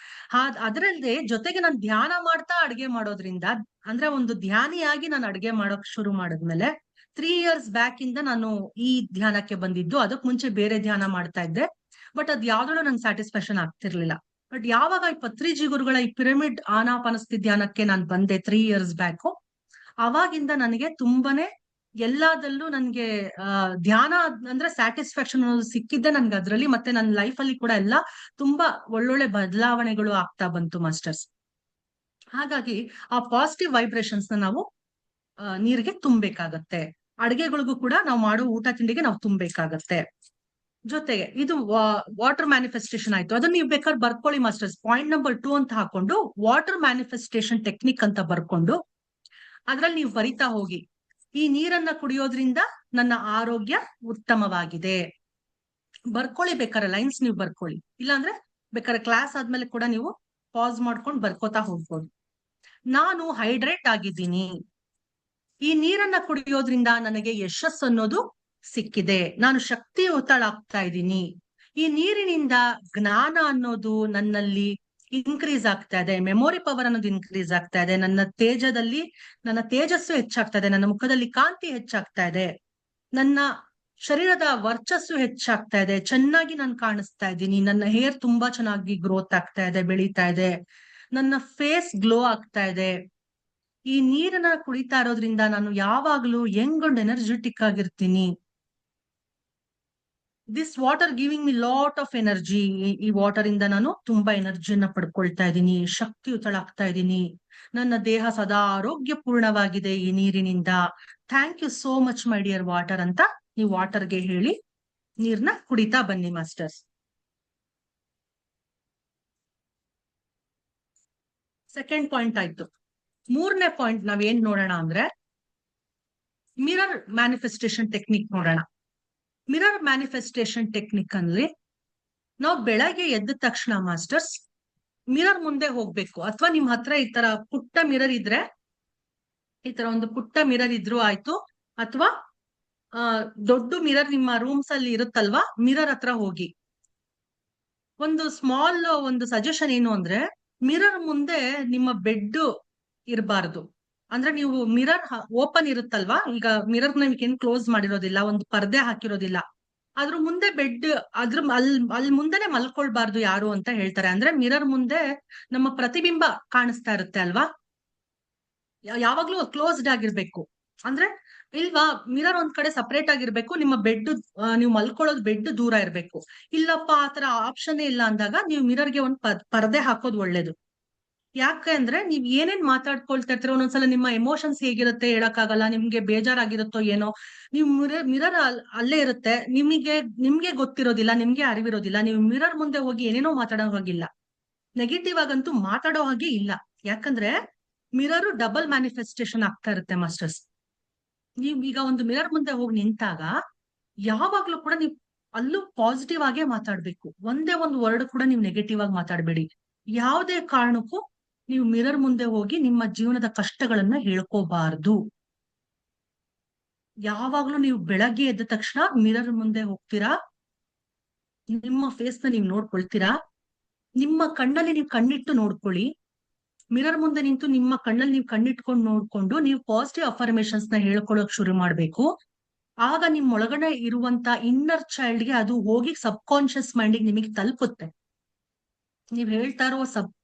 ಅದರಲ್ಲದೆ ಜೊತೆಗೆ ನಾನು ಧ್ಯಾನ ಮಾಡ್ತಾ ಅಡ್ಗೆ ಮಾಡೋದ್ರಿಂದ, ಅಂದ್ರೆ ಒಂದು ಧ್ಯಾನಿಯಾಗಿ ನಾನು ಅಡ್ಗೆ ಮಾಡೋಕ್ ಶುರು ಮಾಡಿದ್ಮೇಲೆ 3 years ಬ್ಯಾಕ್ ಇಂದ ನಾನು ಈ ಧ್ಯಾನಕ್ಕೆ ಬಂದಿದ್ದು. ಅದಕ್ ಮುಂಚೆ ಬೇರೆ ಧ್ಯಾನ ಮಾಡ್ತಾ ಇದ್ದೆ, ಬಟ್ ಅದ್ ಯಾವ್ದ್ರಲ್ಲೂ ನಂಗೆ ಸ್ಯಾಟಿಸ್ಫ್ಯಾಕ್ಷನ್ ಆಗ್ತಿರ್ಲಿಲ್ಲ. ಬಟ್ ಯಾವಾಗ ಈ ಪತ್ರಿಜಿ ಗುರುಗಳ ಈ ಪಿರಮಿಡ್ ಆನಾಪಾನಸ್ತಿ ಧ್ಯಾನಕ್ಕೆ ನಾನು ಬಂದೆ 3 years ಬ್ಯಾಕ್, ಅವಾಗಿಂದ ನನಗೆ ತುಂಬಾನೇ ಎಲ್ಲದಲ್ಲೂ ನನ್ಗೆ ಧ್ಯಾನ ಅಂದ್ರೆ ಸ್ಯಾಟಿಸ್ಫ್ಯಾಕ್ಷನ್ ಸಿಕ್ಕಿದ್ದೆ ನನ್ಗೆ ಅದ್ರಲ್ಲಿ. ಮತ್ತೆ ನನ್ನ ಲೈಫ್ ಅಲ್ಲಿ ಕೂಡ ಎಲ್ಲ ತುಂಬಾ ಒಳ್ಳೊಳ್ಳೆ ಬದಲಾವಣೆಗಳು ಆಗ್ತಾ ಬಂತು ಮಾಸ್ಟರ್ಸ್. ಹಾಗಾಗಿ ಆ ಪಾಸಿಟಿವ್ ವೈಬ್ರೇಷನ್ಸ್ ನ ನಾವು ನೀರಿಗೆ ತುಂಬಬೇಕಾಗತ್ತೆ. ಅಡ್ಗೆಗಳಿಗೂ ಕೂಡ ನಾವು ಮಾಡೋ ಊಟ ತಿಂಡಿಗೆ ನಾವು ತುಂಬಬೇಕಾಗತ್ತೆ. ಜೊತೆಗೆ ಇದು ವಾಟರ್ ಮ್ಯಾನಿಫೆಸ್ಟೇಷನ್ ಆಯ್ತು. ಅದನ್ನ ನೀವು ಬೇಕಾದ್ರೆ ಬರ್ಕೊಳ್ಳಿ ಮಾಸ್ಟರ್ಸ್. ಪಾಯಿಂಟ್ ನಂಬರ್ 2 ಅಂತ ಹಾಕೊಂಡು ವಾಟರ್ ಮ್ಯಾನಿಫೆಸ್ಟೇಷನ್ ಟೆಕ್ನಿಕ್ ಅಂತ ಬರ್ಕೊಂಡು ಅದ್ರಲ್ಲಿ ನೀವು ಬರಿತಾ ಹೋಗಿ, ಈ ನೀರನ್ನ ಕುಡಿಯೋದ್ರಿಂದ ನನ್ನ ಆರೋಗ್ಯ ಉತ್ತಮವಾಗಿದೆ. ಬರ್ಕೊಳ್ಳಿ, ಬೇಕಾದ್ರೆ ಲೈನ್ಸ್ ನೀವು ಬರ್ಕೊಳ್ಳಿ, ಇಲ್ಲಾಂದ್ರೆ ಬೇಕಾದ್ರೆ ಕ್ಲಾಸ್ ಆದ್ಮೇಲೆ ಕೂಡ ನೀವು ಪಾಸ್ ಮಾಡ್ಕೊಂಡು ಬರ್ಕೋತಾ ಹೋಗ್ಬೋದು. ನಾನು ಹೈಡ್ರೇಟ್ ಆಗಿದ್ದೀನಿ, ಈ ನೀರನ್ನ ಕುಡಿಯೋದ್ರಿಂದ ನನಗೆ ಯಶಸ್ಸು ಅನ್ನೋದು ಸಿಕ್ಕಿದೆ, ನಾನು ಶಕ್ತಿಯುತಳಾಗ್ತಾ ಇದ್ದೀನಿ, ಈ ನೀರಿನಿಂದ ಜ್ಞಾನ ಅನ್ನೋದು ನನ್ನಲ್ಲಿ ಇನ್ಕ್ರೀಸ್ ಆಗ್ತಾ ಇದೆ, ಮೆಮೊರಿ ಪವರ್ ಅನ್ನೋದು ಇನ್ಕ್ರೀಸ್ ಆಗ್ತಾ ಇದೆ, ನನ್ನ ತೇಜಸ್ಸು ಹೆಚ್ಚಾಗ್ತಾ ಇದೆ, ನನ್ನ ಮುಖದಲ್ಲಿ ಕಾಂತಿ ಹೆಚ್ಚಾಗ್ತಾ ಇದೆ, ನನ್ನ ಶರೀರದ ವರ್ಚಸ್ಸು ಹೆಚ್ಚಾಗ್ತಾ ಇದೆ, ಚೆನ್ನಾಗಿ ನಾನು ಕಾಣಿಸ್ತಾ ಇದ್ದೀನಿ, ನನ್ನ ಹೇರ್ ತುಂಬಾ ಚೆನ್ನಾಗಿ ಗ್ರೋತ್ ಆಗ್ತಾ ಇದೆ, ಬೆಳೀತಾ ಇದೆ, ನನ್ನ ಫೇಸ್ ಗ್ಲೋ ಆಗ್ತಾ ಇದೆ. ಈ ನೀರನ್ನ ಕುಡಿತಾ ಇರೋದ್ರಿಂದ ನಾನು ಯಾವಾಗ್ಲೂ ಯಂಗ್ ಅಂಡ್ ಎನರ್ಜೆಟಿಕ್ ಆಗಿರ್ತೀನಿ. This water giving me lot of energy. ಈ ವಾಟರ್ ಇಂದ ನಾನು ತುಂಬಾ ಎನರ್ಜಿಯನ್ನ ಪಡ್ಕೊಳ್ತಾ ಇದ್ದೀನಿ, ಶಕ್ತಿಯುತಳಾಗ್ತಾ ಇದ್ದೀನಿ, ನನ್ನ ದೇಹ ಸದಾ ಆರೋಗ್ಯಪೂರ್ಣವಾಗಿದೆ ಈ ನೀರಿನಿಂದ. Thank you so much my dear water ಅಂತ ನೀವು ವಾಟರ್ಗೆ ಹೇಳಿ ನೀರ್ನ ಕುಡಿತಾ ಬನ್ನಿ ಮಾಸ್ಟರ್ಸ್. ಸೆಕೆಂಡ್ ಪಾಯಿಂಟ್ ಆಯ್ತು. 3ನೇ ಪಾಯಿಂಟ್ ನಾವೇನ್ ನೋಡೋಣ ಅಂದ್ರೆ ಮಿರರ್ ಮ್ಯಾನಿಫೆಸ್ಟೇಷನ್ ಟೆಕ್ನಿಕ್ ನೋಡೋಣ. ಮಿರರ್ ಮ್ಯಾನಿಫೆಸ್ಟೇಷನ್ ಟೆಕ್ನಿಕ್ ಅಲ್ಲಿ ನಾವು ಬೆಳಗ್ಗೆ ಎದ್ದ ತಕ್ಷಣ ಮಾಸ್ಟರ್ಸ್ ಮಿರರ್ ಮುಂದೆ ಹೋಗ್ಬೇಕು. ಅಥವಾ ನಿಮ್ ಹತ್ರ ಈ ತರ ಪುಟ್ಟ ಮಿರರ್ ಇದ್ರೆ, ಈ ತರ ಒಂದು ಪುಟ್ಟ ಮಿರರ್ ಇದ್ರು ಆಯ್ತು, ಅಥವಾ ದೊಡ್ಡ ಮಿರರ್ ನಿಮ್ಮ ರೂಮ್ಸ್ ಅಲ್ಲಿ ಇರುತ್ತಲ್ವಾ, ಮಿರರ್ ಹತ್ರ ಹೋಗಿ. ಒಂದು ಸಜೆಷನ್ ಏನು ಅಂದ್ರೆ, ಮಿರರ್ ಮುಂದೆ ನಿಮ್ಮ ಬೆಡ್ ಇರಬಾರ್ದು. ಅಂದ್ರೆ ನೀವು ಮಿರರ್ ಓಪನ್ ಇರುತ್ತಲ್ವಾ, ಈಗ ಮಿರರ್ ನಿಮ್ಗೆ ಏನ್ ಕ್ಲೋಸ್ ಮಾಡಿರೋದಿಲ್ಲ, ಒಂದು ಪರ್ದೆ ಹಾಕಿರೋದಿಲ್ಲ, ಅದ್ರ ಮುಂದೆ ಬೆಡ್ ಅಲ್ಲಿ ಮುಂದೆನೆ ಮಲ್ಕೊಳ್ಬಾರ್ದು ಯಾರು ಅಂತ ಹೇಳ್ತಾರೆ. ಅಂದ್ರೆ ಮಿರರ್ ಮುಂದೆ ನಮ್ಮ ಪ್ರತಿಬಿಂಬ ಕಾಣಿಸ್ತಾ ಇರುತ್ತೆ ಅಲ್ವಾ, ಯಾವಾಗ್ಲೂ ಕ್ಲೋಸ್ಡ್ ಆಗಿರ್ಬೇಕು. ಅಂದ್ರೆ ಇಲ್ವಾ, ಮಿರರ್ ಒಂದ್ ಕಡೆ ಸಪರೇಟ್ ಆಗಿರ್ಬೇಕು, ನಿಮ್ಮ ಬೆಡ್ ನೀವು ಮಲ್ಕೊಳ್ಳೋದು ಬೆಡ್ ದೂರ ಇರ್ಬೇಕು. ಇಲ್ಲಪ್ಪ ಆತರ ಆಪ್ಷನ್ ಇಲ್ಲ ಅಂದಾಗ ನೀವು ಮಿರರ್ಗೆ ಒಂದ್ ಪರ್ದೆ ಹಾಕೋದು ಒಳ್ಳೇದು. ಯಾಕೆ ಅಂದ್ರೆ ನೀವ್ ಏನೇನ್ ಮಾತಾಡ್ಕೊಳ್ತಾ ಇರ್ತೀರ, ಒಂದೊಂದ್ಸಲ ನಿಮ್ಮ ಎಮೋಷನ್ಸ್ ಹೇಗಿರುತ್ತೆ ಹೇಳಕ್ಕಾಗಲ್ಲ, ನಿಮ್ಗೆ ಬೇಜಾರಾಗಿರುತ್ತೋ ಏನೋ, ನೀವು ಮಿರರ್ ಅಲ್ಲೇ ಇರುತ್ತೆ, ನಿಮ್ಗೆ ಗೊತ್ತಿರೋದಿಲ್ಲ, ನಿಮ್ಗೆ ಅರಿವಿರೋದಿಲ್ಲ. ನೀವು ಮಿರರ್ ಮುಂದೆ ಹೋಗಿ ಏನೇನೋ ಮಾತಾಡೋ ಹಾಗಿಲ್ಲ, ನೆಗೆಟಿವ್ ಆಗಂತೂ ಮಾತಾಡೋ ಹಾಗೆ ಇಲ್ಲ. ಯಾಕಂದ್ರೆ ಮಿರರ್ ಡಬಲ್ ಮ್ಯಾನಿಫೆಸ್ಟೇಷನ್ ಆಗ್ತಾ ಇರುತ್ತೆ ಮಾಸ್ಟರ್ಸ್. ನೀವ್ ಈಗ ಒಂದು ಮಿರರ್ ಮುಂದೆ ಹೋಗಿ ನಿಂತಾಗ ಯಾವಾಗ್ಲೂ ಕೂಡ ನೀವು ಅಲ್ಲೂ ಪಾಸಿಟಿವ್ ಆಗೇ ಮಾತಾಡ್ಬೇಕು. ಒಂದೇ ಒಂದು ವರ್ಡ್ ಕೂಡ ನೀವು ನೆಗೆಟಿವ್ ಆಗಿ ಮಾತಾಡ್ಬೇಡಿ. ಯಾವುದೇ ಕಾರಣಕ್ಕೂ ನೀವು ಮಿರರ್ ಮುಂದೆ ಹೋಗಿ ನಿಮ್ಮ ಜೀವನದ ಕಷ್ಟಗಳನ್ನ ಹೇಳ್ಕೋಬಾರ್ದು. ಯಾವಾಗ್ಲೂ ನೀವು ಬೆಳಗ್ಗೆ ಎದ್ದ ತಕ್ಷಣ ಮಿರರ್ ಮುಂದೆ ಹೋಗ್ತೀರಾ, ನಿಮ್ಮ ಫೇಸ್ ನ ನೀವು ನೋಡ್ಕೊಳ್ತೀರಾ, ನಿಮ್ಮ ಕಣ್ಣಲ್ಲಿ ನೀವು ಕಣ್ಣಿಟ್ಟು ನೋಡ್ಕೊಳ್ಳಿ. ಮಿರರ್ ಮುಂದೆ ನಿಂತು ನಿಮ್ಮ ಕಣ್ಣಲ್ಲಿ ನೀವು ಕಣ್ಣಿಟ್ಕೊಂಡು ನೋಡ್ಕೊಂಡು ನೀವು ಪಾಸಿಟಿವ್ ಅಫರ್ಮೇಶನ್ಸ್ ನ ಹೇಳ್ಕೊಳಕ್ ಶುರು ಮಾಡ್ಬೇಕು. ಆಗ ನಿಮ್ ಒಳಗಡೆ ಇರುವಂತ ಇನ್ನರ್ ಚೈಲ್ಡ್ಗೆ ಅದು ಹೋಗಿ ಸಬ್ ಕಾನ್ಶಿಯಸ್ ಮೈಂಡಿಗೆ ನಿಮಗೆ ತಲುಪುತ್ತೆ. ನೀವ್ ಹೇಳ್ತಾ ಇರೋ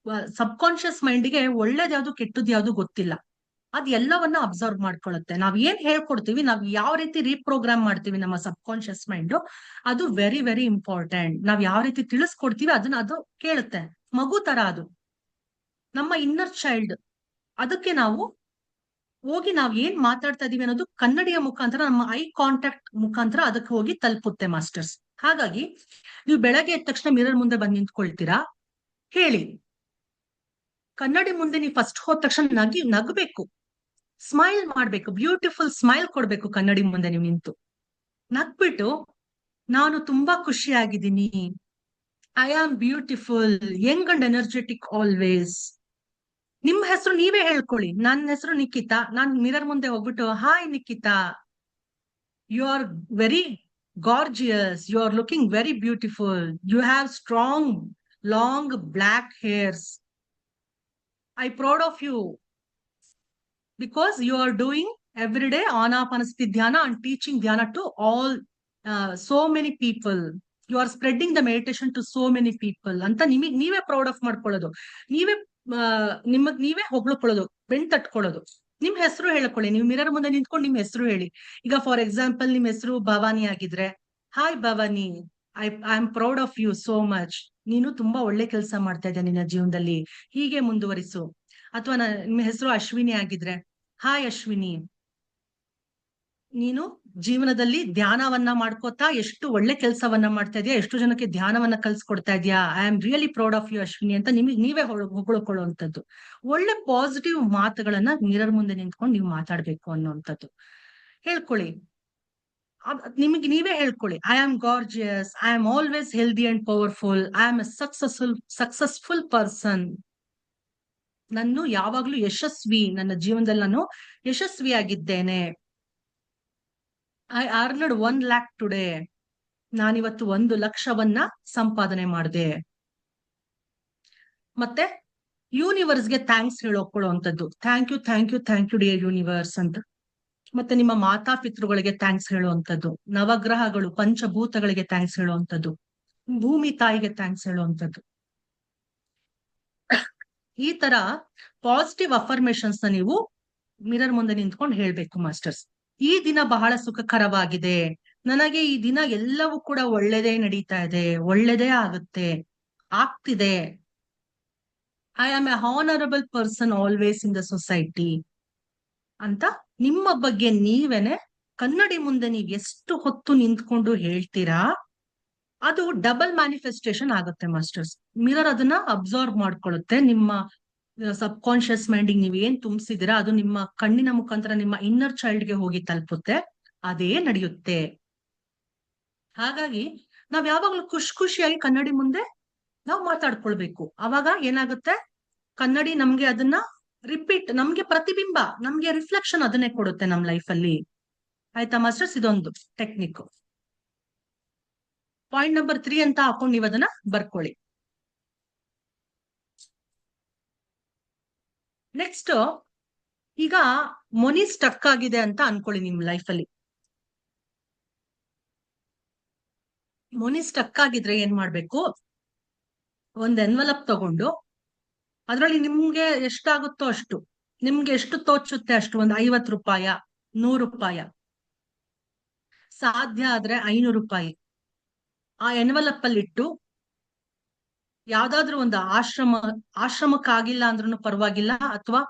ಸಬ್ ಕಾನ್ಶಿಯಸ್ ಮೈಂಡ್ಗೆ ಒಳ್ಳೇದ್ ಯಾವ್ದು ಕೆಟ್ಟದ್ ಯಾವ್ದು ಗೊತ್ತಿಲ್ಲ, ಅದ್ ಎಲ್ಲವನ್ನ ಅಬ್ಸರ್ವ್ ಮಾಡ್ಕೊಳುತ್ತೆ. ನಾವ್ ಏನ್ ಹೇಳ್ಕೊಡ್ತೀವಿ, ನಾವ್ ಯಾವ ರೀತಿ ರೀಪ್ರೋಗ್ರಾಮ್ ಮಾಡ್ತೀವಿ ನಮ್ಮ ಸಬ್ ಕಾನ್ಶಿಯಸ್ ಮೈಂಡ್, ಅದು ವೆರಿ ವೆರಿ ಇಂಪಾರ್ಟೆಂಟ್. ನಾವ್ ಯಾವ ರೀತಿ ತಿಳಿಸ್ಕೊಡ್ತೀವಿ ಅದನ್ನ ಅದು ಕೇಳುತ್ತೆ. ಮಗು ತರ ಅದು ನಮ್ಮ ಇನ್ನರ್ ಚೈಲ್ಡ್. ಅದಕ್ಕೆ ನಾವು ಹೋಗಿ ನಾವ್ ಏನ್ ಮಾತಾಡ್ತಾ ಇದೀವಿ ಅನ್ನೋದು ಕನ್ನಡಿಯ ಮುಖಾಂತರ, ನಮ್ಮ ಐ ಕಾಂಟ್ಯಾಕ್ಟ್ ಮುಖಾಂತರ ಅದಕ್ಕೆ ಹೋಗಿ ತಲುಪುತ್ತೆ ಮಾಸ್ಟರ್ಸ್. ಹಾಗಾಗಿ ನೀವು ಬೆಳಗ್ಗೆ ಎದ್ದ ತಕ್ಷಣ ಮಿರರ್ ಮುಂದೆ ಬಂದು ನಿಂತ್ಕೊಳ್ತೀರಾ, ಹೇಳಿ. ಕನ್ನಡಿ ಮುಂದೆ ನೀವು ಫಸ್ಟ್ ಹೋದ ತಕ್ಷಣ ನಗಬೇಕು, ಸ್ಮೈಲ್ ಮಾಡ್ಬೇಕು, ಬ್ಯೂಟಿಫುಲ್ ಸ್ಮೈಲ್ ಕೊಡ್ಬೇಕು. ಕನ್ನಡಿ ಮುಂದೆ ನೀವು ನಿಂತು ನಗ್ಬಿಟ್ಟು, ನಾನು ತುಂಬಾ ಖುಷಿಯಾಗಿದ್ದೀನಿ, I am beautiful, young and energetic always. ನಿಮ್ ಹೆಸರು ನೀವೇ ಹೇಳ್ಕೊಳ್ಳಿ. ನನ್ನ ಹೆಸರು ನಿಖಿತಾ. ನಾನ್ ಮಿರರ್ ಮುಂದೆ ಹೋಗ್ಬಿಟ್ಟು, hi Nikhita, you are very gorgeous, you are looking very beautiful, you have strong long black hairs, I proud of you because you are doing every day anapanasati dhyana and teaching dhyana to all so many people, you are spreading the meditation to so many people ಅಂತ ನಿಮಗೆ ನೀವೇ proud of ಮಾಡ್ಕೊಳ್ಳೋದು, ನೀವೇ ನಿಮಗ್ ನೀವೇ ಹೊಗಳ್ಕೊಳ್ಳೋದು, ಬೆಣ್ ತಟ್ಕೊಳ್ಳೋದು. ನಿಮ್ ಹೆಸರು ಹೇಳ್ಕೊಳ್ಳಿ. ನೀವು ಮಿರರ್ ಮುಂದೆ ನಿಂತ್ಕೊಂಡು ನಿಮ್ ಹೆಸರು ಹೇಳಿ. ಈಗ ಫಾರ್ ಎಕ್ಸಾಂಪಲ್ ನಿಮ್ ಹೆಸರು ಭವಾನಿ ಆಗಿದ್ರೆ, hi Bhavani, I am proud of you so much, ನೀನು ತುಂಬಾ ಒಳ್ಳೆ ಕೆಲಸ ಮಾಡ್ತಾ ಇದ್ದೆ ನಿನ್ನ ಜೀವನದಲ್ಲಿ, ಹೀಗೆ ಮುಂದುವರಿಸು. ಅಥವಾ ನಿಮ್ಮ ಹೆಸರು ಅಶ್ವಿನಿ ಆಗಿದ್ರೆ, ಹಾಯ್ ಅಶ್ವಿನಿ, ನೀನು ಜೀವನದಲ್ಲಿ ಧ್ಯಾನವನ್ನ ಮಾಡ್ಕೋತಾ ಎಷ್ಟು ಒಳ್ಳೆ ಕೆಲಸವನ್ನ ಮಾಡ್ತಾ ಇದೀಯಾ, ಎಷ್ಟು ಜನಕ್ಕೆ ಧ್ಯಾನವನ್ನ ಕಲ್ಸ್ಕೊಡ್ತಾ ಇದೀಯಾ, I am really proud of you Ashwini ಅಂತ ನಿಮಗೆ ನೀವೇ ಹೊಗಳ್ಕೊಳ್ಳುವಂಥದ್ದು. ಒಳ್ಳೆ ಪಾಸಿಟಿವ್ ಮಾತುಗಳನ್ನ ಮಿರರ್ ಮುಂದೆ ನಿಂತ್ಕೊಂಡು ನೀವು ಮಾತಾಡ್ಬೇಕು ಅನ್ನುವಂಥದ್ದು ಹೇಳ್ಕೊಳ್ಳಿ. ನಿಮಗೆ ನೀವೇ ಹೇಳ್ಕೊಳ್ಳಿ, I am gorgeous, I am always healthy and powerful, I am a successful person. ನಾನು ಯಾವಾಗ್ಲೂ ಯಶಸ್ವಿ, ನನ್ನ ಜೀವನದಲ್ಲಿ ನಾನು ಯಶಸ್ವಿಯಾಗಿದ್ದೇನೆ. ಐ ಅರ್ನ್ಡ್ 1 lakh ಟುಡೇ, ನಾನಿವತ್ತು 1 ಲಕ್ಷವನ್ನ ಸಂಪಾದನೆ ಮಾಡಿದೆ. ಮತ್ತೆ ಯೂನಿವರ್ಸ್ಗೆ ಥ್ಯಾಂಕ್ಸ್ ಹೇಳೋಕೊಳ್ಳುವಂಥದ್ದು, thank you thank you thank you dear universe ಅಂತ. ಮತ್ತೆ ನಿಮ್ಮ ಮಾತಾಪಿತೃಗಳಿಗೆ ಥ್ಯಾಂಕ್ಸ್ ಹೇಳುವಂಥದ್ದು, ನವಗ್ರಹಗಳು ಪಂಚಭೂತಗಳಿಗೆ ಥ್ಯಾಂಕ್ಸ್ ಹೇಳುವಂಥದ್ದು, ಭೂಮಿ ತಾಯಿಗೆ ಥ್ಯಾಂಕ್ಸ್ ಹೇಳುವಂಥದ್ದು. ಈ ತರ ಪಾಸಿಟಿವ್ ಅಫರ್ಮೇಶನ್ಸ್ ನ ನೀವು ಮಿರರ್ ಮುಂದೆ ನಿಂತ್ಕೊಂಡು ಹೇಳ್ಬೇಕು ಮಾಸ್ಟರ್ಸ್. ಈ ದಿನ ಬಹಳ ಸುಖಕರವಾಗಿದೆ, ನನಗೆ ಈ ದಿನ ಎಲ್ಲವೂ ಕೂಡ ಒಳ್ಳೆದೇ ನಡೀತಾ ಇದೆ, ಒಳ್ಳೆದೇ ಆಗುತ್ತೆ, ಆಗ್ತಿದೆ. I am A honourable person always in the society ಅಂತ ನಿಮ್ಮ ಬಗ್ಗೆ ನೀವೇನೆ ಕನ್ನಡಿ ಮುಂದೆ ನೀವು ಎಷ್ಟು ಹೊತ್ತು ನಿಂತ್ಕೊಂಡು ಹೇಳ್ತೀರಾ, ಅದು ಡಬಲ್ ಮ್ಯಾನಿಫೆಸ್ಟೇಷನ್ ಆಗುತ್ತೆ ಮಾಸ್ಟರ್ಸ್. ಮಿರರ್ ಅದನ್ನ ಅಬ್ಸರ್ವ್ ಮಾಡ್ಕೊಳ್ಳುತ್ತೆ. ನಿಮ್ಮ ಸಬ್ ಕಾನ್ಶಿಯಸ್ ಮೈಂಡಿಗೆ ನೀವು ಏನ್ ತುಂಬಿಸಿದಿರಾ ಅದು ನಿಮ್ಮ ಕಣ್ಣಿನ ಮುಖಾಂತರ ನಿಮ್ಮ ಇನ್ನರ್ ಚೈಲ್ಡ್ಗೆ ಹೋಗಿ ತಲುಪುತ್ತೆ, ಅದೇ ನಡೆಯುತ್ತೆ. ಹಾಗಾಗಿ ನಾವ್ ಯಾವಾಗ್ಲೂ ಖುಷಿಯಾಗಿ ಕನ್ನಡಿ ಮುಂದೆ ನಾವು ಮಾತಾಡ್ಕೊಳ್ಬೇಕು. ಅವಾಗ ಏನಾಗುತ್ತೆ, ಕನ್ನಡಿ ನಮ್ಗೆ ಅದನ್ನ ರಿಪೀಟ್, ನಮ್ಗೆ ಪ್ರತಿಬಿಂಬ, ನಮ್ಗೆ ರಿಫ್ಲೆಕ್ಷನ್ ಅದನ್ನೇ ಕೊಡುತ್ತೆ ನಮ್ ಲೈಫ್ ಅಲ್ಲಿ. ಆಯ್ತಾ ಮಾಸ್ಟರ್ಸ್? ಇದೊಂದು ಟೆಕ್ನಿಕ್. ಪಾಯಿಂಟ್ ನಂಬರ್ 3 ಅಂತ ಹಾಕೊಂಡು ನೀವು ಅದನ್ನ ಬರ್ಕೊಳ್ಳಿ. ನೆಕ್ಸ್ಟ್, ಈಗ ಮನಿ ಸ್ಟಕ್ ಆಗಿದೆ ಅಂತ ಅನ್ಕೊಳ್ಳಿ ನಿಮ್ ಲೈಫ್ ಅಲ್ಲಿ. ಮನಿ ಸ್ಟಕ್ ಆಗಿದ್ರೆ ಏನ್ ಮಾಡ್ಬೇಕು, ಒಂದ್ ಎನ್ವಲಪ್ ತಗೊಂಡು ಅದ್ರಲ್ಲಿ ನಿಮ್ಗೆ ಎಷ್ಟಾಗುತ್ತೋ ಅಷ್ಟು, ನಿಮ್ಗೆ ಎಷ್ಟು ತೋಚುತ್ತೆ ಅಷ್ಟು, ಒಂದ್ 50 ರೂಪಾಯ, 100 ರೂಪಾಯ, ಸಾಧ್ಯ ಆದ್ರೆ 500 ರೂಪಾಯಿ ಆ ಎನ್ವಲಪ್ ಅಲ್ಲಿ ಇಟ್ಟು ಯಾವ್ದಾದ್ರು ಒಂದು ಆಶ್ರಮಕ್ಕಾಗಿಲ್ಲ ಅಂದ್ರೂ ಪರವಾಗಿಲ್ಲ, ಅಥವಾ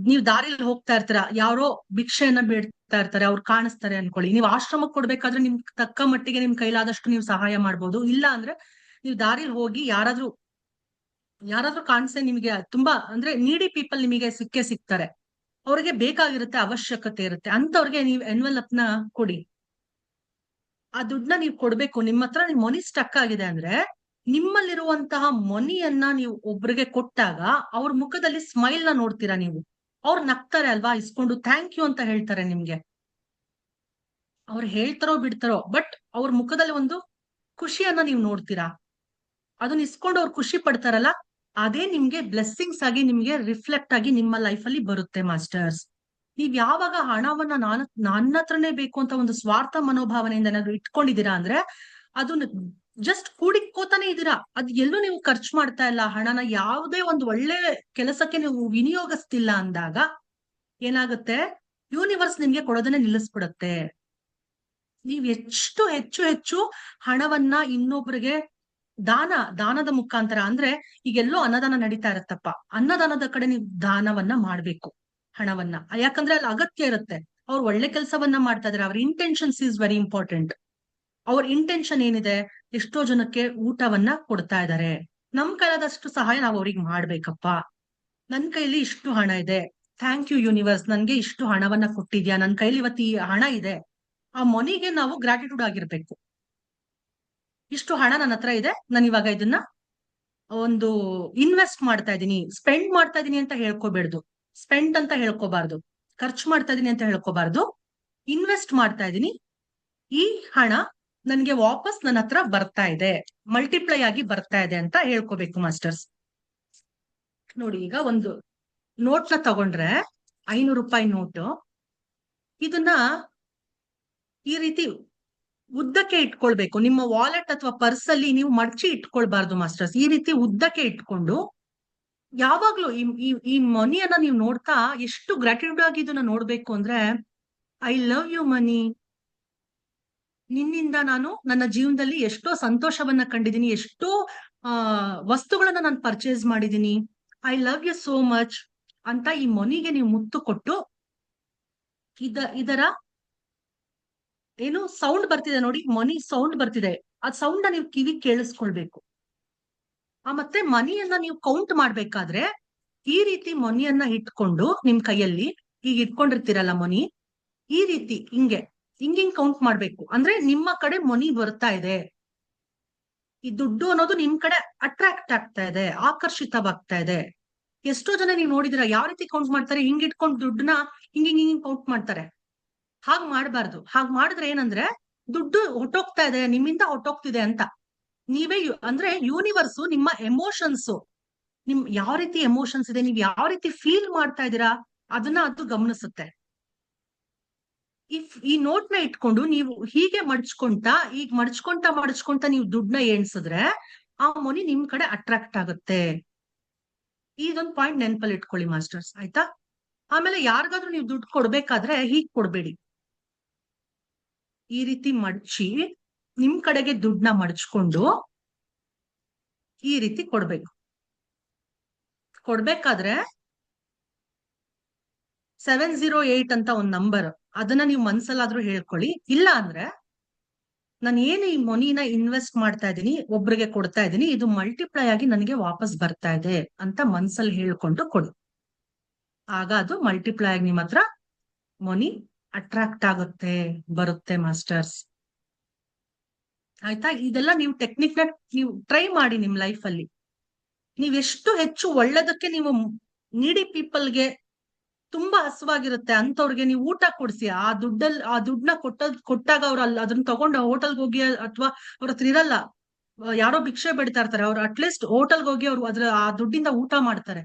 ನೀವ್ ದಾರಿಲಿ ಹೋಗ್ತಾ ಇರ್ತೀರ, ಯಾರೋ ಭಿಕ್ಷೆಯನ್ನ ಬೇಡ್ತಾ ಇರ್ತಾರೆ, ಅವ್ರು ಕಾಣಿಸ್ತಾರೆ ಅನ್ಕೊಳ್ಳಿ, ನೀವು ಆಶ್ರಮಕ್ಕೆ ಕೊಡ್ಬೇಕಾದ್ರೆ ನಿಮ್ ತಕ್ಕ ಮಟ್ಟಿಗೆ ನಿಮ್ ಕೈಲಾದಷ್ಟು ನೀವು ಸಹಾಯ ಮಾಡ್ಬೋದು. ಇಲ್ಲ ಅಂದ್ರೆ ನೀವು ದಾರಿಲಿ ಹೋಗಿ ಯಾರಾದ್ರೂ ಕಾಣಿಸೆ, ನಿಮಗೆ ತುಂಬಾ ಅಂದ್ರೆ ನೀಡಿ ಪೀಪಲ್ ನಿಮಗೆ ಸಿಗ್ತಾರೆ, ಅವ್ರಿಗೆ ಬೇಕಾಗಿರುತ್ತೆ, ಅವಶ್ಯಕತೆ ಇರುತ್ತೆ, ಅಂತವ್ರಿಗೆ ನೀವು ಎನ್ವೆಲಪ್ ನ ಕೊಡಿ. ಆ ದುಡ್ಡನ್ನ ನೀವು ಕೊಡ್ಬೇಕು. ನಿಮ್ಮ ಹತ್ರ ನಿಮ್ ಮನಿ ಸ್ಟಕ್ ಆಗಿದೆ ಅಂದ್ರೆ ನಿಮ್ಮಲ್ಲಿರುವಂತಹ ಮನಿಯನ್ನ ನೀವು ಒಬ್ರಿಗೆ ಕೊಟ್ಟಾಗ ಅವ್ರ ಮುಖದಲ್ಲಿ ಸ್ಮೈಲ್ ನ ನೋಡ್ತೀರಾ ನೀವು. ಅವ್ರು ನಗ್ತಾರೆ ಅಲ್ವಾ, ಇಸ್ಕೊಂಡು ಥ್ಯಾಂಕ್ ಯು ಅಂತ ಹೇಳ್ತಾರೆ ನಿಮ್ಗೆ. ಅವ್ರು ಹೇಳ್ತಾರೋ ಬಿಡ್ತಾರೋ, ಬಟ್ ಅವ್ರ ಮುಖದಲ್ಲಿ ಒಂದು ಖುಷಿಯನ್ನ ನೀವು ನೋಡ್ತೀರಾ. ಅದನ್ನ ಇಸ್ಕೊಂಡು ಅವ್ರು ಖುಷಿ ಪಡ್ತಾರಲ್ಲ, ಅದೇ ನಿಮ್ಗೆ ಬ್ಲೆಸ್ಸಿಂಗ್ಸ್ ಆಗಿ ನಿಮ್ಗೆ ರಿಫ್ಲೆಕ್ಟ್ ಆಗಿ ನಿಮ್ಮ ಲೈಫ್ ಅಲ್ಲಿ ಬರುತ್ತೆ ಮಾಸ್ಟರ್ಸ್. ನೀವ್ ಯಾವಾಗ ಹಣವನ್ನ ನನ್ನ ಹತ್ರನೇ ಬೇಕು ಅಂತ ಒಂದು ಸ್ವಾರ್ಥ ಮನೋಭಾವನೆಯಿಂದ ಏನಾದ್ರು ಇಟ್ಕೊಂಡಿದ್ದೀರಾ ಅಂದ್ರೆ ಅದನ್ನ ಜಸ್ಟ್ ಕೂಡಿಕೋತಾನೆ ಇದ್ದೀರಾ, ಅದ್ ಎಲ್ಲೂ ನೀವು ಖರ್ಚು ಮಾಡ್ತಾ ಇಲ್ಲ. ಹಣನ ಯಾವುದೇ ಒಂದು ಒಳ್ಳೆ ಕೆಲಸಕ್ಕೆ ನೀವು ವಿನಿಯೋಗಿಸ್ತಿಲ್ಲ ಅಂದಾಗ ಏನಾಗುತ್ತೆ, ಯೂನಿವರ್ಸ್ ನಿಮ್ಗೆ ಕೊಡೋದನ್ನೇ ನಿಲ್ಲಿಸ್ಬಿಡುತ್ತೆ. ನೀವ್ ಎಷ್ಟು ಹೆಚ್ಚು ಹಣವನ್ನ ಇನ್ನೊಬ್ರಿಗೆ ದಾನದ ಮುಖಾಂತರ, ಅಂದ್ರೆ ಈಗೆಲ್ಲೋ ಅನ್ನದಾನ ನಡೀತಾ ಇರತ್ತಪ್ಪ, ಅನ್ನದಾನದ ಕಡೆ ನೀವು ದಾನವನ್ನ ಮಾಡ್ಬೇಕು ಹಣವನ್ನ. ಯಾಕಂದ್ರೆ ಅಲ್ಲಿ ಅಗತ್ಯ ಇರುತ್ತೆ, ಅವ್ರು ಒಳ್ಳೆ ಕೆಲಸವನ್ನ ಮಾಡ್ತಾ ಇದಾರೆ, ಅವ್ರ ಇಂಟೆನ್ಷನ್ಸ್ ಈಸ್ ವೆರಿ ಇಂಪಾರ್ಟೆಂಟ್. ಅವ್ರ ಇಂಟೆನ್ಷನ್ ಏನಿದೆ, ಎಷ್ಟೋ ಜನಕ್ಕೆ ಊಟವನ್ನ ಕೊಡ್ತಾ ಇದ್ದಾರೆ. ನಮ್ ಕೈಲಾದಷ್ಟು ಸಹಾಯ ನಾವು ಅವ್ರಿಗೆ ಮಾಡ್ಬೇಕಪ್ಪ. ನನ್ ಕೈಲಿ ಇಷ್ಟು ಹಣ ಇದೆ, ಥ್ಯಾಂಕ್ ಯು ಯೂನಿವರ್ಸ್, ನನ್ಗೆ ಇಷ್ಟು ಹಣವನ್ನ ಕೊಟ್ಟಿದ್ಯಾ, ನನ್ ಕೈಲಿ ಇವತ್ತು ಈ ಹಣ ಇದೆ. ಆ ಮನಿಗೆ ನಾವು ಗ್ರಾಟಿಟ್ಯೂಡ್ ಆಗಿರ್ಬೇಕು. ಇಷ್ಟು ಹಣ ನನ್ನ ಹತ್ರ ಇದೆ, ನಾನು ಇವಾಗ ಇದನ್ನ ಒಂದು ಇನ್ವೆಸ್ಟ್ ಮಾಡ್ತಾ ಇದೀನಿ, ಸ್ಪೆಂಡ್ ಮಾಡ್ತಾ ಇದೀನಿ ಅಂತ ಹೇಳ್ಕೋಬೇಡ್ದು. ಸ್ಪೆಂಡ್ ಅಂತ ಹೇಳ್ಕೋಬಾರ್ದು, ಖರ್ಚು ಮಾಡ್ತಾ ಇದೀನಿ ಅಂತ ಹೇಳ್ಕೋಬಾರ್ದು. ಇನ್ವೆಸ್ಟ್ ಮಾಡ್ತಾ ಇದೀನಿ, ಈ ಹಣ ನನ್ಗೆ ವಾಪಸ್ ನನ್ನ ಹತ್ರ ಬರ್ತಾ ಇದೆ, ಮಲ್ಟಿಪ್ಲೈ ಆಗಿ ಬರ್ತಾ ಇದೆ ಅಂತ ಹೇಳ್ಕೋಬೇಕು ಮಾಸ್ಟರ್ಸ್. ನೋಡಿ, ಈಗ ಒಂದು ನೋಟ್ನ ತಗೊಂಡ್ರೆ, 500 ರೂಪಾಯಿ ನೋಟು, ಇದನ್ನ ಈ ರೀತಿ ಉದ್ದಕ್ಕೆ ಇಟ್ಕೊಳ್ಬೇಕು. ನಿಮ್ಮ ವಾಲೆಟ್ ಅಥವಾ ಪರ್ಸ್ ಅಲ್ಲಿ ನೀವು ಮಡಚಿ ಇಟ್ಕೊಳ್ಬಾರ್ದು ಮಾಸ್ಟರ್ಸ್. ಈ ರೀತಿ ಉದ್ದಕ್ಕೆ ಇಟ್ಕೊಂಡು ಯಾವಾಗ್ಲೂ ಈ ಮನಿಯನ್ನ ನೀವು ನೋಡ್ತಾ ಎಷ್ಟು ಗ್ರಾಟಿಟ್ಯೂಡ್ ಆಗಿ ಇದನ್ನ ನೋಡ್ಬೇಕು ಅಂದ್ರೆ, ಐ ಲವ್ ಯು ಮನಿ, ನಿನ್ನಿಂದ ನಾನು ನನ್ನ ಜೀವನದಲ್ಲಿ ಎಷ್ಟೋ ಸಂತೋಷವನ್ನ ಕಂಡಿದ್ದೀನಿ, ಎಷ್ಟೋ ವಸ್ತುಗಳನ್ನ ನಾನು ಪರ್ಚೇಸ್ ಮಾಡಿದೀನಿ, I love you so much ಅಂತ ಈ ಮನಿಗೆ ನೀವು ಮುತ್ತು ಕೊಟ್ಟು, ಇದರ ಏನು ಸೌಂಡ್ ಬರ್ತಿದೆ ನೋಡಿ, ಮನಿ ಸೌಂಡ್ ಬರ್ತಿದೆ, ಆ ಸೌಂಡ್ ನೀವು ಕಿವಿ ಕೇಳಿಸ್ಕೊಳ್ಬೇಕು. ಮತ್ತೆ ಮನಿಯನ್ನ ನೀವು ಕೌಂಟ್ ಮಾಡ್ಬೇಕಾದ್ರೆ ಈ ರೀತಿ ಮನಿಯನ್ನ ಇಟ್ಕೊಂಡು ನಿಮ್ ಕೈಯಲ್ಲಿ ಈಗ ಇಟ್ಕೊಂಡಿರ್ತೀರಲ್ಲ ಮನಿ, ಈ ರೀತಿ ಹಿಂಗಿಂಗ್ ಕೌಂಟ್ ಮಾಡ್ಬೇಕು. ಅಂದ್ರೆ ನಿಮ್ಮ ಕಡೆ ಮನಿ ಬರ್ತಾ ಇದೆ, ಈ ದುಡ್ಡು ಅನ್ನೋದು ನಿಮ್ ಕಡೆ ಅಟ್ರಾಕ್ಟ್ ಆಗ್ತಾ ಇದೆ, ಆಕರ್ಷಿತವಾಗ್ತಾ ಇದೆ. ಎಷ್ಟೋ ಜನ ನೀವು ನೋಡಿದಿರ ಯಾವ ರೀತಿ ಕೌಂಟ್ ಮಾಡ್ತಾರೆ, ಹಿಂಗ್ ಇಟ್ಕೊಂಡು ದುಡ್ಡನ್ನ ಹಿಂಗಿಂಗ್ ಕೌಂಟ್ ಮಾಡ್ತಾರೆ. ಹಾಗ್ ಮಾಡ್ಬಾರ್ದು. ಹಾಗ್ ಮಾಡಿದ್ರೆ ಏನಂದ್ರೆ ದುಡ್ಡು ಹೊಟ್ಟೋಗ್ತಾ ಇದೆ, ನಿಮ್ಮಿಂದ ಹೊಟ್ಟೋಗ್ತಿದೆ ಅಂತ. ನೀವೇ ಅಂದ್ರೆ ಯೂನಿವರ್ಸು ನಿಮ್ಮ ಎಮೋಷನ್ಸ್, ಯಾವ ರೀತಿ ಎಮೋಷನ್ಸ್ ಇದೆ, ನೀವ್ ಯಾವ ರೀತಿ ಫೀಲ್ ಮಾಡ್ತಾ ಇದ್ದೀರಾ ಅದನ್ನ ಅದು ಗಮನಿಸುತ್ತೆ. ಈ ನೋಟ್ನ ಇಟ್ಕೊಂಡು ನೀವು ಹೀಗೆ ಮಡ್ಚ್ಕೊಂತ ನೀವು ದುಡ್ಡನ್ನ ಎಣ್ಸಿದ್ರೆ ಆ ಮನಿ ನಿಮ್ ಕಡೆ ಅಟ್ರಾಕ್ಟ್ ಆಗುತ್ತೆ. ಇದೊಂದು ಪಾಯಿಂಟ್ ನೆನಪಲ್ಲಿ ಇಟ್ಕೊಳ್ಳಿ ಮಾಸ್ಟರ್ಸ್, ಆಯ್ತಾ? ಆಮೇಲೆ ಯಾರಿಗಾದ್ರೂ ನೀವು ದುಡ್ಡು ಕೊಡ್ಬೇಕಾದ್ರೆ ಹೀಗ್ ಕೊಡ್ಬೇಡಿ. ಈ ರೀತಿ ಮಡ್ಚಿ ನಿಮ್ ಕಡೆಗೆ ದುಡ್ಡನ್ನ ಮಡ್ಚ್ಕೊಂಡು ಈ ರೀತಿ ಕೊಡ್ಬೇಕು. ಕೊಡ್ಬೇಕಾದ್ರೆ 708 ಅಂತ ಒಂದ್ ನಂಬರ್, ಅದನ್ನ ನೀವು ಮನ್ಸಲ್ಲಾದ್ರೂ ಹೇಳ್ಕೊಳ್ಳಿ. ಇಲ್ಲ ಅಂದ್ರೆ ನಾನು ಏನು ಈ ಮನಿನ ಇನ್ವೆಸ್ಟ್ ಮಾಡ್ತಾ ಇದ್ದೀನಿ, ಒಬ್ರಿಗೆ ಕೊಡ್ತಾ ಇದ್ದೀನಿ, ಇದು ಮಲ್ಟಿಪ್ಲೈ ಆಗಿ ನನಗೆ ವಾಪಸ್ ಬರ್ತಾ ಇದೆ ಅಂತ ಮನ್ಸಲ್ಲಿ ಹೇಳ್ಕೊಂಡು ಕೊಡು. ಆಗ ಅದು ಮಲ್ಟಿಪ್ಲೈ ಆಗಿ ನಿಮ್ಮ ಹತ್ರ ಮನಿ ಅಟ್ರಾಕ್ಟ್ ಆಗುತ್ತೆ, ಬರುತ್ತೆ ಮಾಸ್ಟರ್ಸ್. ಆಯ್ತಾ? ಇದೆಲ್ಲ ನೀವು ಟೆಕ್ನಿಕ್ ನ ನೀವು ಟ್ರೈ ಮಾಡಿ ನಿಮ್ ಲೈಫ್ ಅಲ್ಲಿ. ನೀವೆಷ್ಟು ಹೆಚ್ಚು ಒಳ್ಳೇದಕ್ಕೆ ನೀವು ನೀಡಿ ಪೀಪಲ್ಗೆ, ತುಂಬಾ ಹಸುವಾಗಿರುತ್ತೆ ಅಂತವ್ರಿಗೆ ನೀವು ಊಟ ಕೊಡ್ಸಿ, ಆ ದುಡ್ಡನ್ನ ಕೊಟ್ಟಾಗ ಅವ್ರು ಅದನ್ನ ತಗೊಂಡು ಹೋಟೆಲ್ಗೆ ಹೋಗಿ, ಅಥವಾ ಅವ್ರ ಹತ್ರ ಇರಲ್ಲ, ಯಾರೋ ಭಿಕ್ಷೆ ಬಿಡ್ತಾ ಇರ್ತಾರೆ, ಅವ್ರು ಅಟ್ಲೀಸ್ಟ್ ಹೋಟೆಲ್ಗೆ ಹೋಗಿ ಅವ್ರು ಆ ದುಡ್ಡಿಂದ ಊಟ ಮಾಡ್ತಾರೆ.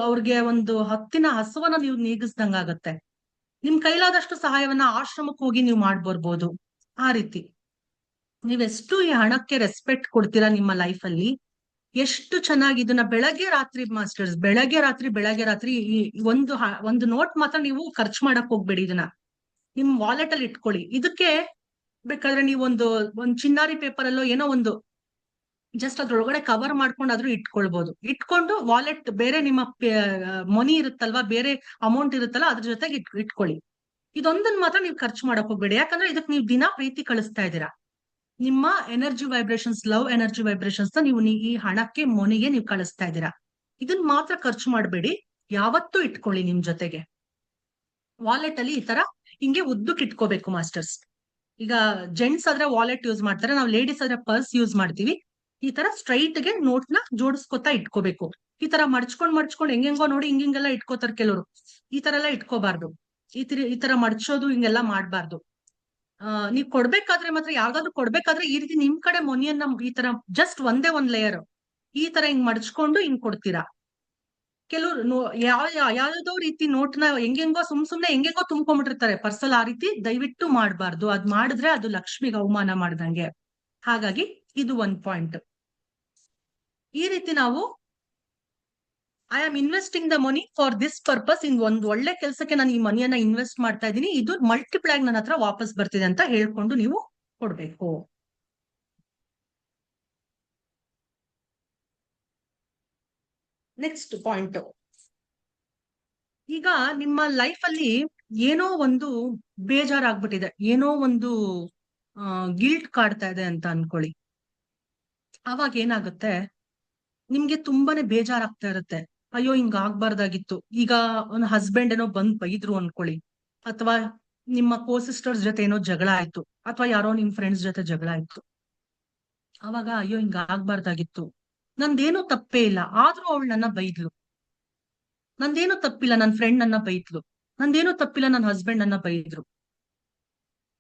ಅವ್ರಿಗೆ ಒಂದು ಹೊತ್ತಿನ ಹಸುವನ್ನ ನೀವು ನೀಗಿಸ್ದಂಗಾಗತ್ತೆ. ನಿಮ್ ಕೈಲಾದಷ್ಟು ಸಹಾಯವನ್ನ ಆಶ್ರಮಕ್ಕೆ ಹೋಗಿ ನೀವು ಮಾಡ್ಬರ್ಬೋದು. ಆ ರೀತಿ ನೀವೆಷ್ಟು ಈ ಹಣಕ್ಕೆ ರೆಸ್ಪೆಕ್ಟ್ ಕೊಡ್ತೀರಾ ನಿಮ್ಮ ಲೈಫ್ ಅಲ್ಲಿ, ಎಷ್ಟು ಚೆನ್ನಾಗಿ ಇದನ್ನ ಬೆಳಗ್ಗೆ ರಾತ್ರಿ ಮಾಸ್ಟರ್ಸ್, ಬೆಳಗ್ಗೆ ರಾತ್ರಿ ಈ ಒಂದು ನೋಟ್ ಮಾತ್ರ ನೀವು ಖರ್ಚು ಮಾಡಕ್ ಹೋಗ್ಬೇಡಿ. ಇದನ್ನ ನಿಮ್ ವಾಲೆಟ್ ಅಲ್ಲಿ ಇಟ್ಕೊಳ್ಳಿ. ಇದಕ್ಕೆ ಬೇಕಾದ್ರೆ ನೀವು ಒಂದು ಚಿನ್ನಾರಿ ಪೇಪರ್ ಅಲ್ಲೋ ಏನೋ ಒಂದು ಜಸ್ಟ್ ಅದ್ರೊಳಗಡೆ ಕವರ್ ಮಾಡ್ಕೊಂಡಾದ್ರೂ ಇಟ್ಕೊಳ್ಬಹುದು. ಇಟ್ಕೊಂಡು ವಾಲೆಟ್ ಬೇರೆ ನಿಮ್ಮ ಮನಿ ಇರುತ್ತಲ್ವಾ, ಬೇರೆ ಅಮೌಂಟ್ ಇರುತ್ತಲ್ಲ, ಅದ್ರ ಜೊತೆಗೆ ಇಟ್ಕೊಳ್ಳಿ. ಇದೊಂದನ್ನ ಮಾತ್ರ ನೀವು ಖರ್ಚು ಮಾಡಕ್ ಹೋಗ್ಬೇಡಿ. ಯಾಕಂದ್ರೆ ಇದಕ್ಕೆ ನೀವು ದಿನ ಪ್ರೀತಿ ಕಳಿಸ್ತಾ ಇದ್ದೀರಾ. ನಿಮ್ಮ energy vibrations, love energy vibrations ನೀವು ಈ ಹಣಕ್ಕೆ ಮನಿಗೆ ನೀವು ಕಳಿಸ್ತಾ ಇದ್ದೀರಾ. ಇದನ್ನ ಮಾತ್ರ ಖರ್ಚು ಮಾಡಬೇಡಿ, ಯಾವತ್ತೂ ಇಟ್ಕೊಳ್ಳಿ ನಿಮ್ ಜೊತೆಗೆ. ವಾಲೆಟ್ ಅಲ್ಲಿ ಈ ತರ ಹಿಂಗೆ ಉದ್ದಕ್ಕೆ ಇಟ್ಕೋಬೇಕು ಮಾಸ್ಟರ್ಸ್. ಈಗ ಜೆಂಟ್ಸ್ ಆದ್ರೆ ವಾಲೆಟ್ ಯೂಸ್ ಮಾಡ್ತಾರೆ, ನಾವು ಲೇಡೀಸ್ ಆದ್ರೆ ಪರ್ಸ್ ಯೂಸ್ ಮಾಡ್ತೀವಿ. ಈ ತರ ಸ್ಟ್ರೈಟ್ ಗೆ ನೋಟ್ ನ ಜೋಡಿಸ್ಕೊತಾ ಇಟ್ಕೋಬೇಕು. ಈ ತರ ಮಡ್ಚ್ಕೊಂಡ್ ಹೆಂಗೆಂಗೋ ನೋಡಿ ಹಿಂಗೆಲ್ಲ ಇಟ್ಕೋತಾರೆ ಕೆಲವರು. ಈ ತರ ಎಲ್ಲ ಇಟ್ಕೋಬಾರ್ದು. ಈ ತರ ಮಡ್ಚೋದು ಹಿಂಗೆಲ್ಲ ಮಾಡ್ಬಾರ್ದು. ನೀವ್ ಕೊಡ್ಬೇಕಾದ್ರೆ ಮಾತ್ರ, ಯಾವ್ದಾದ್ರು ಕೊಡ್ಬೇಕಾದ್ರೆ ಈ ರೀತಿ ನಿಮ್ ಕಡೆ ಮನಿಯನ್ನ ಈ ತರ ಜಸ್ಟ್ ಒಂದೇ ಒಂದ್ ಲೇಯರ್ ಈ ತರ ಹಿಂಗ್ ಮಡ್ಚ್ಕೊಂಡು ಹಿಂಗ್ ಕೊಡ್ತೀರಾ. ಕೆಲವ್ರು ಯಾವ್ದೋ ರೀತಿ ನೋಟ್ನ ಹೆಂಗೆಂಗೋ ಸುಮ್ನೆ ಹೆಂಗೆಂಗೋ ತುಂಬ್ಕೊಂಡ್ಬಿಟ್ಟಿರ್ತಾರೆ ಪರ್ಸಲ್. ಆ ರೀತಿ ದಯವಿಟ್ಟು ಮಾಡ್ಬಾರ್ದು. ಅದ್ ಮಾಡಿದ್ರೆ ಅದು ಲಕ್ಷ್ಮಿಗೆ ಅವಮಾನ ಮಾಡ್ದಂಗೆ. ಹಾಗಾಗಿ ಇದು ಒಂದ್ ಪಾಯಿಂಟ್. ಈ ರೀತಿ ನಾವು I am investing the money for this purpose, ಒಂದ್ ಒಳ್ಳೆ ಕೆಲ್ಸಕ್ಕೆ ನಾನು ಈ ಮನಿಯನ್ನ ಇನ್ವೆಸ್ಟ್ ಮಾಡ್ತಾ ಇದ್ದೀನಿ, ಇದು ಮಲ್ಟಿಪ್ಲೈ ಆಗಿ ನನ್ನ ಹತ್ರ ವಾಪಸ್ ಬರ್ತಿದೆ ಅಂತ ಹೇಳ್ಕೊಂಡು ನೀವು ಕೊಡ್ಬೇಕು. ನೆಕ್ಸ್ಟ್ ಪಾಯಿಂಟ್, ಈಗ ನಿಮ್ಮ ಲೈಫ್ ಅಲ್ಲಿ ಏನೋ ಒಂದು ಬೇಜಾರಾಗ್ಬಿಟ್ಟಿದೆ, ಏನೋ ಒಂದು ಗಿಲ್ಟ್ ಕಾಡ್ತಾ ಇದೆ ಅಂತ ಅನ್ಕೊಳ್ಳಿ. ಅವಾಗ ಏನಾಗುತ್ತೆ, ನಿಮ್ಗೆ ತುಂಬಾನೇ ಬೇಜಾರಾಗ್ತಾ ಇರುತ್ತೆ. ಅಯ್ಯೋ ಹಿಂಗ ಆಗ್ಬಾರ್ದಾಗಿತ್ತು. ಈಗ ಒಂದು ಹಸ್ಬೆಂಡ್ ಏನೋ ಬಂದ್ ಬೈದ್ರು ಅನ್ಕೊಳ್ಳಿ, ಅಥವಾ ನಿಮ್ಮ ಕೋ ಸಿಸ್ಟರ್ಸ್ ಜೊತೆ ಏನೋ ಜಗಳ ಆಯ್ತು, ಅಥವಾ ಯಾರೋ ನಿಮ್ ಫ್ರೆಂಡ್ಸ್ ಜೊತೆ ಜಗಳ ಆಯ್ತು. ಅವಾಗ ಅಯ್ಯೋ ಹಿಂಗ ಆಗ್ಬಾರ್ದಾಗಿತ್ತು, ನಂದೇನು ತಪ್ಪೇ ಇಲ್ಲ, ಆದ್ರೂ ಅವಳು ನನ್ನ ಬೈದ್ಲು. ನಂದೇನು ತಪ್ಪಿಲ್ಲ, ನನ್ ಫ್ರೆಂಡ್ ನನ್ನ ಬೈದ್ಲು. ನಂದೇನು ತಪ್ಪಿಲ್ಲ, ನನ್ನ ಹಸ್ಬೆಂಡ್ ನನ್ನ ಬೈದ್ರು.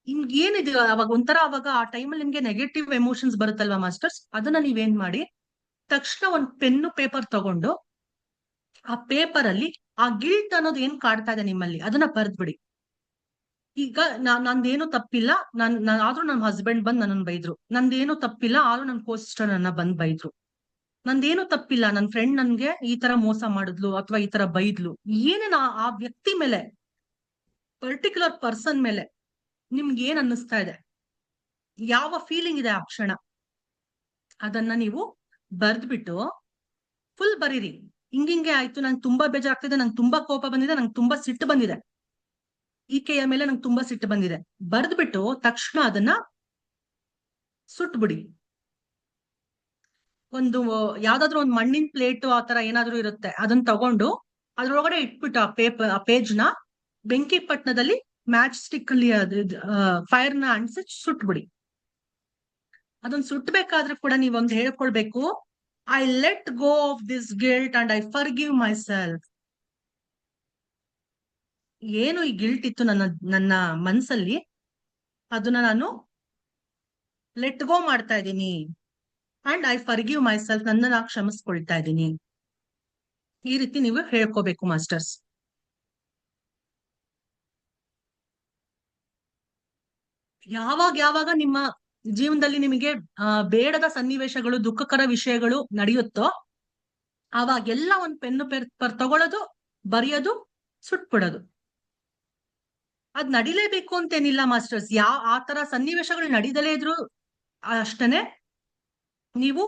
ನಿಮ್ಗೆ ಏನಿದೆ ಅವಾಗ ಒಂಥರ, ಅವಾಗ ಆ ಟೈಮಲ್ಲಿ ನಿಮ್ಗೆ ನೆಗೆಟಿವ್ ಎಮೋಷನ್ಸ್ ಬರುತ್ತಲ್ವಾ ಮಾಸ್ಟರ್ಸ್, ಅದನ್ನ ನೀವೇನ್ ಮಾಡಿ, ತಕ್ಷಣ ಒಂದ್ ಪೆನ್ನು ಪೇಪರ್ ತಗೊಂಡು ಆ ಪೇಪರ್ ಅಲ್ಲಿ ಆ ಗಿಲ್ಟ್ ಅನ್ನೋದು ಏನ್ ಕಾಡ್ತಾ ಇದೆ ನಿಮ್ಮಲ್ಲಿ ಅದನ್ನ ಬರ್ದ್ಬಿಡಿ. ಈಗ ನಂದೇನು ತಪ್ಪಿಲ್ಲ, ಆದ್ರೂ ನನ್ ಹಸ್ಬೆಂಡ್ ಬಂದ್ ನನ್ನ ಬೈದ್ರು. ನಂದೇನು ತಪ್ಪಿಲ್ಲ, ಆದ್ರೂ ನನ್ ಕೋ ಸಿಸ್ಟರ್ ನನ್ನ ಬಂದ್ ಬೈದ್ರು. ನಂದೇನು ತಪ್ಪಿಲ್ಲ, ನನ್ ಫ್ರೆಂಡ್ ನನ್ಗೆ ಈ ತರ ಮೋಸ ಮಾಡಿದ್ಲು ಅಥವಾ ಈ ತರ ಬೈದ್ಲು. ಏನೇನ ಆ ವ್ಯಕ್ತಿ ಮೇಲೆ, ಪರ್ಟಿಕ್ಯುಲರ್ ಪರ್ಸನ್ ಮೇಲೆ ನಿಮ್ಗೆ ಏನ್ ಅನ್ನಿಸ್ತಾ ಇದೆ, ಯಾವ ಫೀಲಿಂಗ್ ಇದೆ ಆ ಕ್ಷಣ, ಅದನ್ನ ನೀವು ಬರ್ದ್ಬಿಟ್ಟು ಫುಲ್ ಬರೀರಿ. ಹಿಂಗಿಂಗೆ ಆಯ್ತು, ನಂಗೆ ತುಂಬಾ ಬೇಜಾರಾಗ್ತಿದೆ, ನಂಗೆ ತುಂಬಾ ಕೋಪ ಬಂದಿದೆ, ನಂಗೆ ತುಂಬಾ ಸಿಟ್ಟು ಬಂದಿದೆ, ಈಕೆಯ ಮೇಲೆ ನಂಗೆ ತುಂಬಾ ಸಿಟ್ಟು ಬಂದಿದೆ. ಬರ್ದ್ಬಿಟ್ಟು ತಕ್ಷಣ ಅದನ್ನ ಸುಟ್ಬಿಡಿ. ಒಂದು ಯಾವ್ದಾದ್ರು ಒಂದು ಮಣ್ಣಿನ ಪ್ಲೇಟ್ ಆ ತರ ಏನಾದ್ರು ಇರುತ್ತೆ, ಅದನ್ನ ತಗೊಂಡು ಅದ್ರೊಳಗಡೆ ಇಟ್ಬಿಟ್ಟು ಆ ಪೇಜ್ ನ ಬೆಂಕಿ ಪಟ್ಟಣದಲ್ಲಿ ಮ್ಯಾಚ್ ಸ್ಟಿಕ್ ಅಲ್ಲಿ ಫೈರ್ ನ ಅಂಟಿಸಿ ಸುಟ್ಬಿಡಿ. ಅದನ್ನ ಸುಟ್ಬೇಕಾದ್ರೆ ಕೂಡ ನೀವೊಂದು ಹೇಳ್ಕೊಳ್ಬೇಕು, I let go of this guilt and I forgive myself. ಏನು ಈ ಗಿಲ್ಟ್ ಇತ್ತು ನನ್ನ ಮನ್ಸಲ್ಲಿ, ಅದನ್ನ ನಾನು ಲೆಟ್ ಗೋ ಮಾಡ್ತಾ ಇದ್ದೀನಿ. And I forgive my self, ನನ್ನ ನಾನು ಕ್ಷಮಿಸ್ಕೊಳ್ತಾ ಇದ್ದೀನಿ. ಈ ರೀತಿ ನೀವು ಹೇಳ್ಕೋಬೇಕು ಮಾಸ್ಟರ್ಸ್. ಯಾವಾಗ ನಿಮ್ಮ ಜೀವನದಲ್ಲಿ ನಿಮಗೆ ಬೇಡದ ಸನ್ನಿವೇಶಗಳು, ದುಃಖಕರ ವಿಷಯಗಳು ನಡೆಯುತ್ತೋ, ಅವಾಗೆಲ್ಲ ಒಂದು ಪೆನ್ನು ಪೇಪರ್ ತಗೊಳ್ಳೋದು, ಬರೆಯೋದು, ಸುಟ್ಬಿಡೋದು. ಅದ್ ನಡಿಲೇಬೇಕು ಅಂತೇನಿಲ್ಲ ಮಾಸ್ಟರ್ಸ್. ಆ ತರ ಸನ್ನಿವೇಶಗಳು ನಡೀದಲೇ ಇದ್ರು ಅಷ್ಟನೇ ನೀವು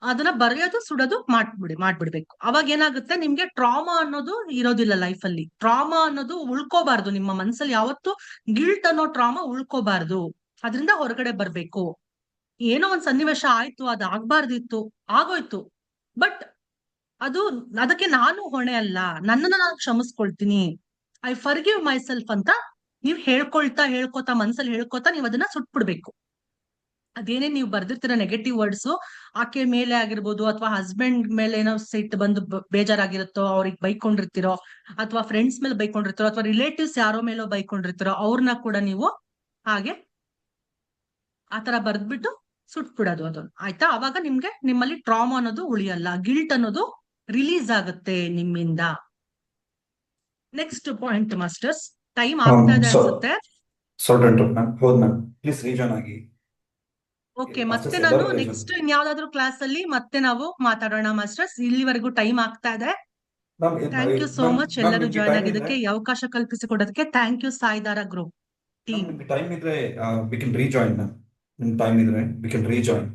ಅದನ್ನ ಬರೆಯೋದು, ಸುಡೋದು ಮಾಡ್ಬಿಡ್ಬೇಕು. ಅವಾಗ ಏನಾಗುತ್ತೆ, ನಿಮ್ಗೆ ಟ್ರಾಮಾ ಅನ್ನೋದು ಇರೋದಿಲ್ಲ ಲೈಫ್ ಅಲ್ಲಿ. ಟ್ರಾಮಾ ಅನ್ನೋದು ಉಳ್ಕೋಬಾರ್ದು ನಿಮ್ಮ ಮನ್ಸಲ್ಲಿ. ಯಾವತ್ತು ಗಿಲ್ಟ್ ಅನ್ನೋ ಟ್ರಾಮಾ ಉಳ್ಕೋಬಾರ್ದು, ಅದರಿಂದ ಹೊರಗಡೆ ಬರ್ಬೇಕು. ಏನೋ ಒಂದ್ ಸನ್ನಿವೇಶ ಆಯ್ತು, ಅದು ಆಗ್ಬಾರ್ದಿತ್ತು, ಆಗೋಯ್ತು, ಬಟ್ ಅದಕ್ಕೆ ನಾನು ಹೊಣೆ ಅಲ್ಲ, ನನ್ನನ್ನ ನಾನು ಕ್ಷಮಿಸ್ಕೊಳ್ತೀನಿ, ಐ ಫರ್ಗಿವ್ ಮೈ ಸೆಲ್ಫ್ ಅಂತ ನೀವ್ ಹೇಳ್ಕೊತಾ ಮನ್ಸಲ್ಲಿ ಹೇಳ್ಕೊತಾ ನೀವ್ ಅದನ್ನ ಸುಟ್ಬಿಡ್ಬೇಕು. ಅದೇನೇ ನೀವು ಬರ್ದಿರ್ತೀರ ನೆಗೆಟಿವ್ ವರ್ಡ್ಸ್, ಆಕೆ ಮೇಲೆ ಆಗಿರ್ಬೋದು, ಅಥವಾ ಹಸ್ಬೆಂಡ್ ಮೇಲೆ ಏನೋ ಸಿಟ್ಟು ಬಂದು ಬೇಜಾರಾಗಿರುತ್ತೋ, ಅವ್ರಿಗೆ ಬೈಕೊಂಡಿರ್ತಿರೋ, ಅಥವಾ ಫ್ರೆಂಡ್ಸ್ ಮೇಲೆ ಬೈಕೊಂಡಿರ್ತಿರೋ, ಅಥವಾ ರಿಲೇಟಿವ್ಸ್ ಯಾರೋ ಮೇಲೋ ಬೈಕೊಂಡಿರ್ತಿರೋ, ಅವ್ರನ್ನ ಕೂಡ ನೀವು ಹಾಗೆ ಆತರ ಬರ್ದ್ಬಿಟ್ಟು ಸುಟ್ಬಿಡೋದು ಅದನ್ನ. ಆಯ್ತಾ? ಅವಾಗ ನಿಮ್ಮಲ್ಲಿ ಟ್ರಾಮಾ ಅನ್ನೋದು ಉಳಿಯಲ್ಲ, ಗಿಲ್ಟ್ ಅನ್ನೋದು ರಿಲೀಸ್ ಆಗುತ್ತೆ ನಿಮ್ಮಿಂದ. ನೆಕ್ಸ್ಟ್ ಪಾಯಿಂಟ್ ಮಾಸ್ಟರ್ಸ್, ಟೈಮ್ ಆಗ್ತಾ ಇದೆ ಅನ್ಸುತ್ತೆ. ಹೌದು ಮ್ಯಾಮ್, ಪ್ಲೀಸ್ ರೀಜಾಯ್ನ್ ಆಗಿ. ಓಕೆ, ಮತ್ತೆ ನಾನು ನೆಕ್ಸ್ಟ್ ಇನ್ಯಾವ್ದಾದ್ರು ಕ್ಲಾಸ್ ಅಲ್ಲಿ ಮತ್ತೆ ನಾವು ಮಾತಾಡೋಣ ಮಾಸ್ಟರ್ಸ್. ಇಲ್ಲಿವರೆಗೂ ಟೈಮ್ ಆಗ್ತಾ ಇದೆ. ಥ್ಯಾಂಕ್ ಯು ಸೋ ಮಚ್ ಎಲ್ಲರೂ ಜಾಯ್ನ್ ಆಗಿದ್ದಕ್ಕೆ, ಈ ಅವಕಾಶ ಕಲ್ಪಿಸಿಕೊಡೋದಕ್ಕೆ thank you Saidhara group team. Time ಇದ್ರೆ we can rejoin ma'am. Time ಇದ್ರೆ ವಿ ಕ್ಯಾನ್ ರೀಜಾಯ್ನ್.